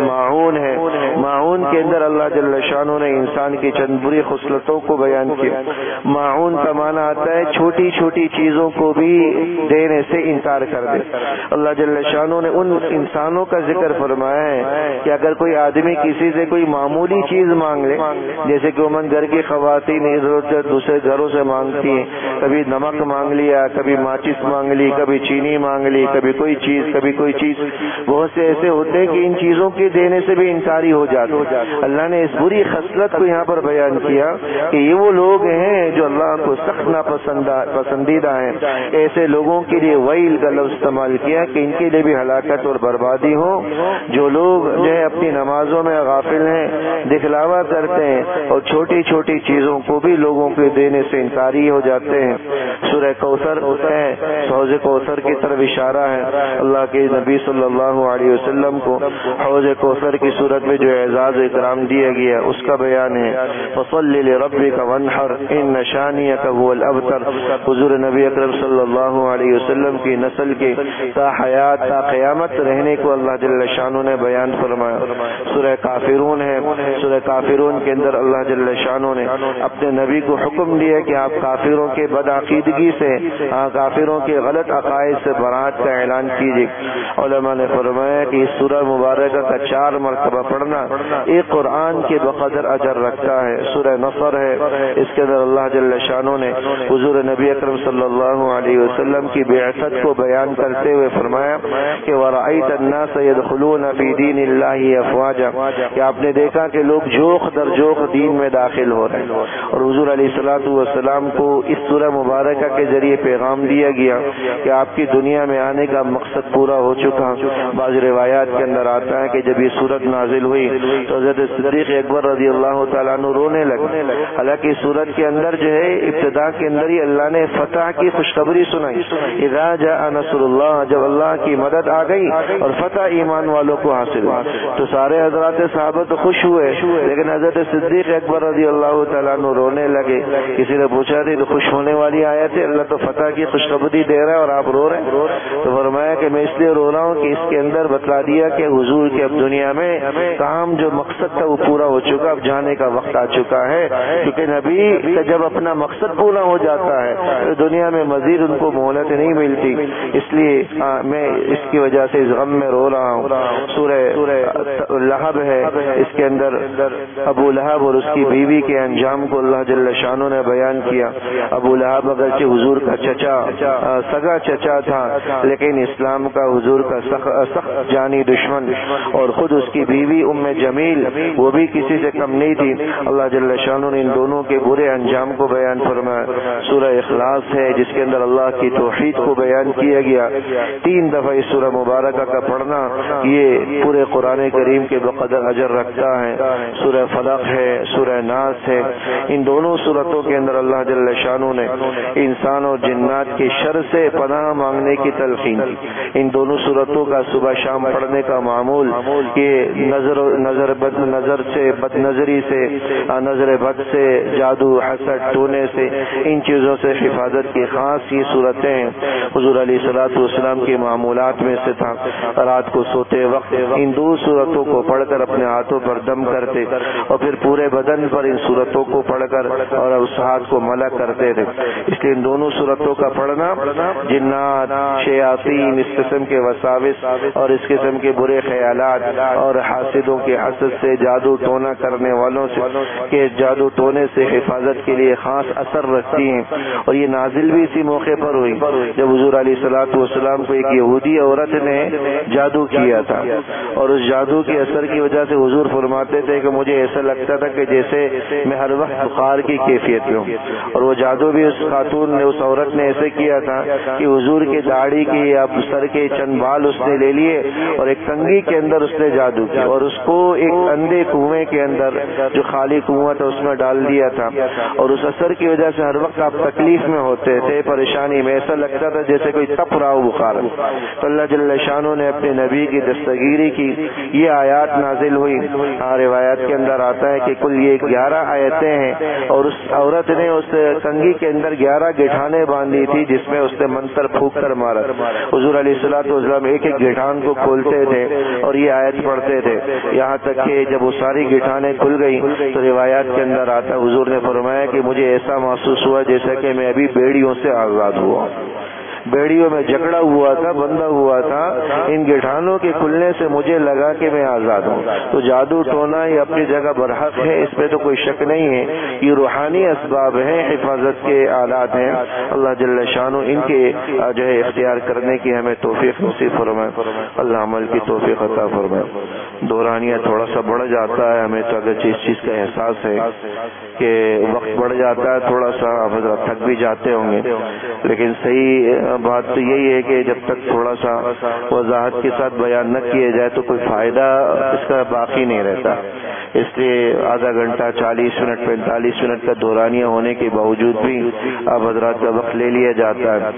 ماعون ہے، ماعون کے اندر اللہ جل شانہ نے انسان کی چند بری خصلتوں کو بیان کیا۔ ماعون کا معنی آتا ہے چھوٹی چھوٹی چیزوں کو بھی دینے سے انکار کر دے۔ اللہ جل شانہ نے ان انسانوں کا ذکر فرمایا ہے کہ اگر کوئی آدمی کسی سے کوئی معمولی چیز مانگ لے، جیسے کہ عموماً گھر کی خواتین دوسرے گھروں سے مانگتی ہیں، کبھی نمک مانگ لیا، کبھی ماچس مانگ لی، کبھی چینی مانگ لی، کبھی کوئی چیز، بہت سے ایسے ہوتے ہیں کہ ان چیزوں کے دینے سے بھی انکاری ہو جاتے۔ اللہ نے اس بری خصلت کو یہاں پر بیان کیا کہ یہ وہ لوگ ہیں جو اللہ کو سخت ناپسندیدہ ہیں۔ ایسے لوگوں کے لیے ویل کا لفظ استعمال کیا کہ ان کے لیے بھی ہلاکت اور بربادی ہو۔ جو لوگ جو ہے اپنی نمازوں میں غافل ہیں، دکھلاوا کرتے ہیں اور چھوٹی چھوٹی چیزوں کو بھی لوگوں کے دینے سے انکاری ہو جاتے ہیں۔ سورہ کوثر ہے، حوض کوثر کی طرف اشارہ ہے۔ اللہ کے نبی صلی اللہ علیہ وسلم کو حوض کوثر کی صورت میں جو اعزاز و اکرام دیا گیا اس کا بیان ہے۔ فصل لربک وانحر ان شانئک هو الابتر۔ حضور نبی اکرم صلی اللہ علیہ وسلم کی نسل کے تا حیات تا قیامت رہنے کو اللہ جل شانہ نے بیان فرمایا۔ سورہ کافرون ہے، سورہ کافرون کے اندر اللہ جل شانہ نے اپنے نبی کو حکم دیا کہ آپ کافروں کے بدعقیدگی سے، کافروں کے غلط عقائد سے برات کا اعلان کیجیے۔ علماء نے فرمایا کہ اس سورہ مبارکہ کا 4 مرتبہ پڑھنا ایک قرآن کے بقدر اجر رکھتا ہے۔ سورہ نصر ہے، اس کے اندر اللہ جل شانہ نے حضور نبی اکرم صلی اللہ علیہ وسلم کی بعثت کو بیان کرتے ہوئے فرمایا کہ وَرَأَيْتَ النَّاسَ يَدْخُلُونَ فِي دِينِ اللَّهِ أَفْوَاجًا، کہ آپ نے دیکھا کہ لوگ جوخ در جوخ دین میں داخل ہو رہے ہیں۔ اور حضور علیہ الصلوۃ والسلام کو اس سورہ مبارکہ کے ذریعے پیغام دیا گیا کہ آپ کی دنیا میں آنے کا مقصد پورا ہو چکا۔ بعض روایات کے اندر آتا ہے کہ جب یہ سورت نازل ہوئی تو حضرت صدیق اکبر رضی اللہ تعالیٰ عنہ رونے لگے۔ حالانکہ سورت کے اندر جو ہے ابتدا کے اندر ہی اللہ نے فتح کی خوشخبری سنائی، اذا جاء نصر اللہ، جب اللہ کی مدد آ گئی اور فتح ایمان والوں کو حاصل ہوئی تو سارے حضرات صحابہ تو خوش ہوئے، لیکن حضرت صدیق اکبر رضی اللہ تعالیٰ عنہ رونے لگے۔ کسی نے پوچھا تھی تو خوش ہونے والی آیت ہے، اللہ تو فتح کی خوشخبری دے رہا ہے اور آپ رو رہے ہیں؟ تو فرمایا کہ میں اس لیے رو رہا ہوں کہ اس کے اندر بتلا دیا کہ حضور کے اب دنیا میں کام جو مقصد تھا وہ پورا ہو چکا، اب جانے کا وقت آ چکا ہے، کیونکہ نبی کا جب اپنا مقصد پورا ہو جاتا ہے تو دنیا میں مزید ان کو مہلت نہیں ملتی۔ اس لیے میں اس کی وجہ سے اس غم میں رو رہا ہوں۔ سورہ لہب ہے، اس کے اندر ابو لہب اور اس کی بیوی کے انجام کو اللہ جل شانہ نے بیان کیا۔ ابو لہب اگرچہ حضور کا سگا چچا تھا، لیکن اسلام کا حضور کا سخت جانی دشمن، اور خود اس کی بیوی ام جمیل وہ بھی کسی سے کم نہیں تھی۔ اللہ جل شانہ نے ان دونوں کے برے انجام کو بیان فرمایا۔ سورہ اخلاص ہے، جس کے اندر اللہ کی توحید کو بیان کیا گیا۔ 3 دفعہ اس سورہ مبارکہ کا پڑھنا یہ پورے قرآن کریم کے بقدر اجر رکھتا ہے۔ سورہ فلق ہے، سورہ ناس ہے، ان دونوں سورتوں کے اندر اللہ جل شانہ نے انسان اور جنات کی شر سے پناہ مانگنے کی تلقین کی۔ ان دونوں سورتوں کا صبح شام پڑھنے کا معمول یہ نظر بد نظری سے، نظر بد سے، جادو حسد ٹونے سے، ان چیزوں سے حفاظت کی خاص یہ صورتیں حضور علیہ الصلوۃ والسلام کے معمولات میں سے تھا۔ رات کو سوتے وقت ان 2 صورتوں کو پڑھ کر اپنے ہاتھوں پر دم کرتے اور پھر پورے بدن پر ان صورتوں کو پڑھ کر اور اس ہاتھ کو ملا کرتے تھے۔ اس لیے ان دونوں صورتوں کا پڑھنا جنات، شیاطین، اس قسم کے وساوس اور اس قسم کے برے خیالات اور حاسدوں کے حسد سے، جادو ٹونا کرنے والوں سے کے جادو ٹونے سے حفاظت کے لیے خاص اثر رکھتی ہیں۔ اور یہ نازل بھی اسی موقع پر ہوئی جب حضور علیہ الصلوۃ والسلام کو ایک یہودی عورت نے جادو کیا تھا، اور اس جادو کے اثر کی وجہ سے حضور فرماتے تھے کہ مجھے ایسا لگتا تھا کہ جیسے میں ہر وقت بخار کی کیفیت میں ہوں۔ اور وہ جادو بھی اس خاتون نے، اس عورت نے ایسے کیا تھا کہ حضور کی داڑھی کی یا سر کے چند بال اس نے لے لیے اور ایک کنگھی کے اندر اس نے جادو کیا اور اس کو ایک اندھے کنویں کے اندر جو خالی کنواں تھا اس میں ڈال دیا تھا، اور اس اثر کی وجہ سے ہر وقت آپ تکلیف میں ہوتے تھے، پریشانی میں، ایسا لگتا تھا جیسے کوئی تپ رہا ہو بخار۔ تو اللہ جل شانہ نے اپنے نبی کی دستگیری کی، یہ آیات نازل ہوئی۔ روایات کے اندر آتا ہے کہ کل یہ 11 آیتیں ہیں، اور اس عورت نے اس کنگھی کے اندر 11 گٹھانے باندھی تھی جس میں اس نے منتر پھونک کر مارا۔ حضور علیہ الصلوۃ والسلام ایک ایک گٹھان کو کھولتے تھے اور یہ آیت پڑھتے تھے، یہاں تک کہ جب وہ ساری گٹھانیں کھل گئی تو روایات کے اندر آتا حضور نے فرمایا کہ مجھے ایسا محسوس ہوا جیسا کہ میں ابھی بیڑیوں سے آزاد ہوا، بیڑیوں میں جکڑا ہوا تھا، بندھا ہوا تھا، ان گٹھانوں کے کھلنے سے مجھے لگا کہ میں آزاد ہوں۔ تو جادو ٹونا یہ اپنی جگہ برحق ہے، اس پہ تو کوئی شک نہیں ہے، یہ روحانی اسباب ہیں، حفاظت کے آلات ہیں۔ اللہ جل شانہ ان کے جو ہے اختیار کرنے کی ہمیں توفیق نصیب فرمائے، اللہ عمل کی توفیق عطا فرمائے۔ دورانیہ تھوڑا سا بڑھ جاتا ہے، ہمیں تو اگرچہ اس چیز کا احساس ہے کہ وقت بڑھ جاتا ہے، تھوڑا سا حضرت تھک بھی جاتے ہوں گے، لیکن صحیح بات تو یہی ہے کہ جب تک تھوڑا سا وضاحت کے ساتھ بیان نہ کیے جائے تو کوئی فائدہ اس کا باقی نہیں رہتا۔ اس لیے آدھا گھنٹہ 40 منٹ 45 منٹ کا دورانیہ ہونے کے باوجود بھی اب حضرات کا وقت لے لیا جاتا ہے۔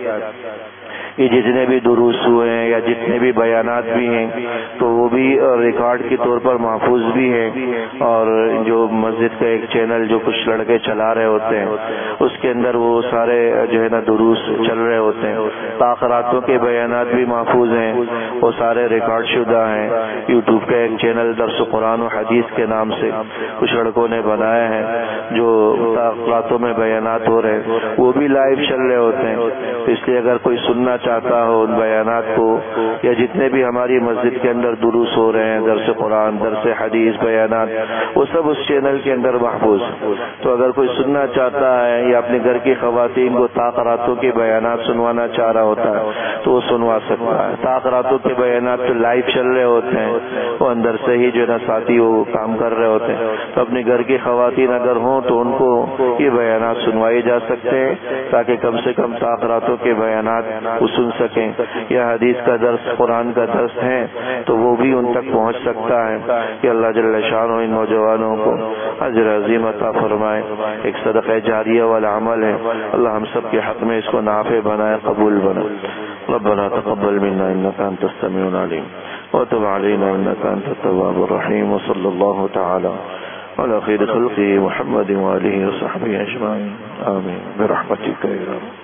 یہ جتنے بھی دروس ہوئے ہیں یا جتنے بھی بیانات بھی ہیں تو وہ بھی ریکارڈ کے طور پر محفوظ بھی ہیں، اور جو مسجد کا ایک چینل جو کچھ لڑکے چلا رہے ہوتے ہیں اس کے اندر وہ سارے جو ہے نا دروس چل رہے ہوتے ہیں۔ تاخراتوں کے بیانات بھی محفوظ ہیں، وہ سارے ریکارڈ شدہ ہیں۔ یوٹیوب کا ایک چینل درس قرآن و حدیث کے نام سے کچھ لڑکوں نے بنایا ہے، جو تاخراتوں میں بیانات ہو رہے ہیں وہ بھی لائیو چل رہے ہوتے ہیں۔ اس لیے اگر کوئی سننا چاہتا ہو ان بیانات کو، یا جتنے بھی ہماری مسجد کے اندر دروس ہو رہے ہیں، درس قرآن، درس حدیث، بیانات، وہ سب اس چینل کے اندر محفوظ۔ تو اگر کوئی سننا چاہتا ہے یا اپنے گھر کی خواتین کو تاخراتوں کے بیانات سنوانا چاہ رہا ہوتا ہے تو وہ سنوا سکتا ہے۔ تاخراتوں کے بیانات تو لائیو چل رہے ہوتے ہیں، وہ اندر سے ہی جو ہے نا ساتھی وہ کام کر رہے ہوتے ہیں، تو اپنے گھر کی خواتین اگر ہوں تو ان کو یہ بیانات سنوائے جا سکتے ہیں تاکہ کم سے کم تاخراتوں کے بیانات وہ سن سکیں، یا حدیث کا درس، قرآن کا درس ہے تو وہ بھی ان تک پہنچ سکتا ہے۔ کہ اللہ جل شانہ ان نوجوانوں کو اجر عظیم عطا فرمائے، ایک صدقہ جاریہ والا عمل ہے، اللہ ہم سب کے حق میں اس کو نافع بنائے، قبول بنائے۔ ربنا تقبل منا انك انت السميع العليم وتب علينا انك انت التواب الرحيم، وصلى الله تعالى على خير خلقه محمد وآله وصحبه اجمعين، آمين برحمتك يا رب۔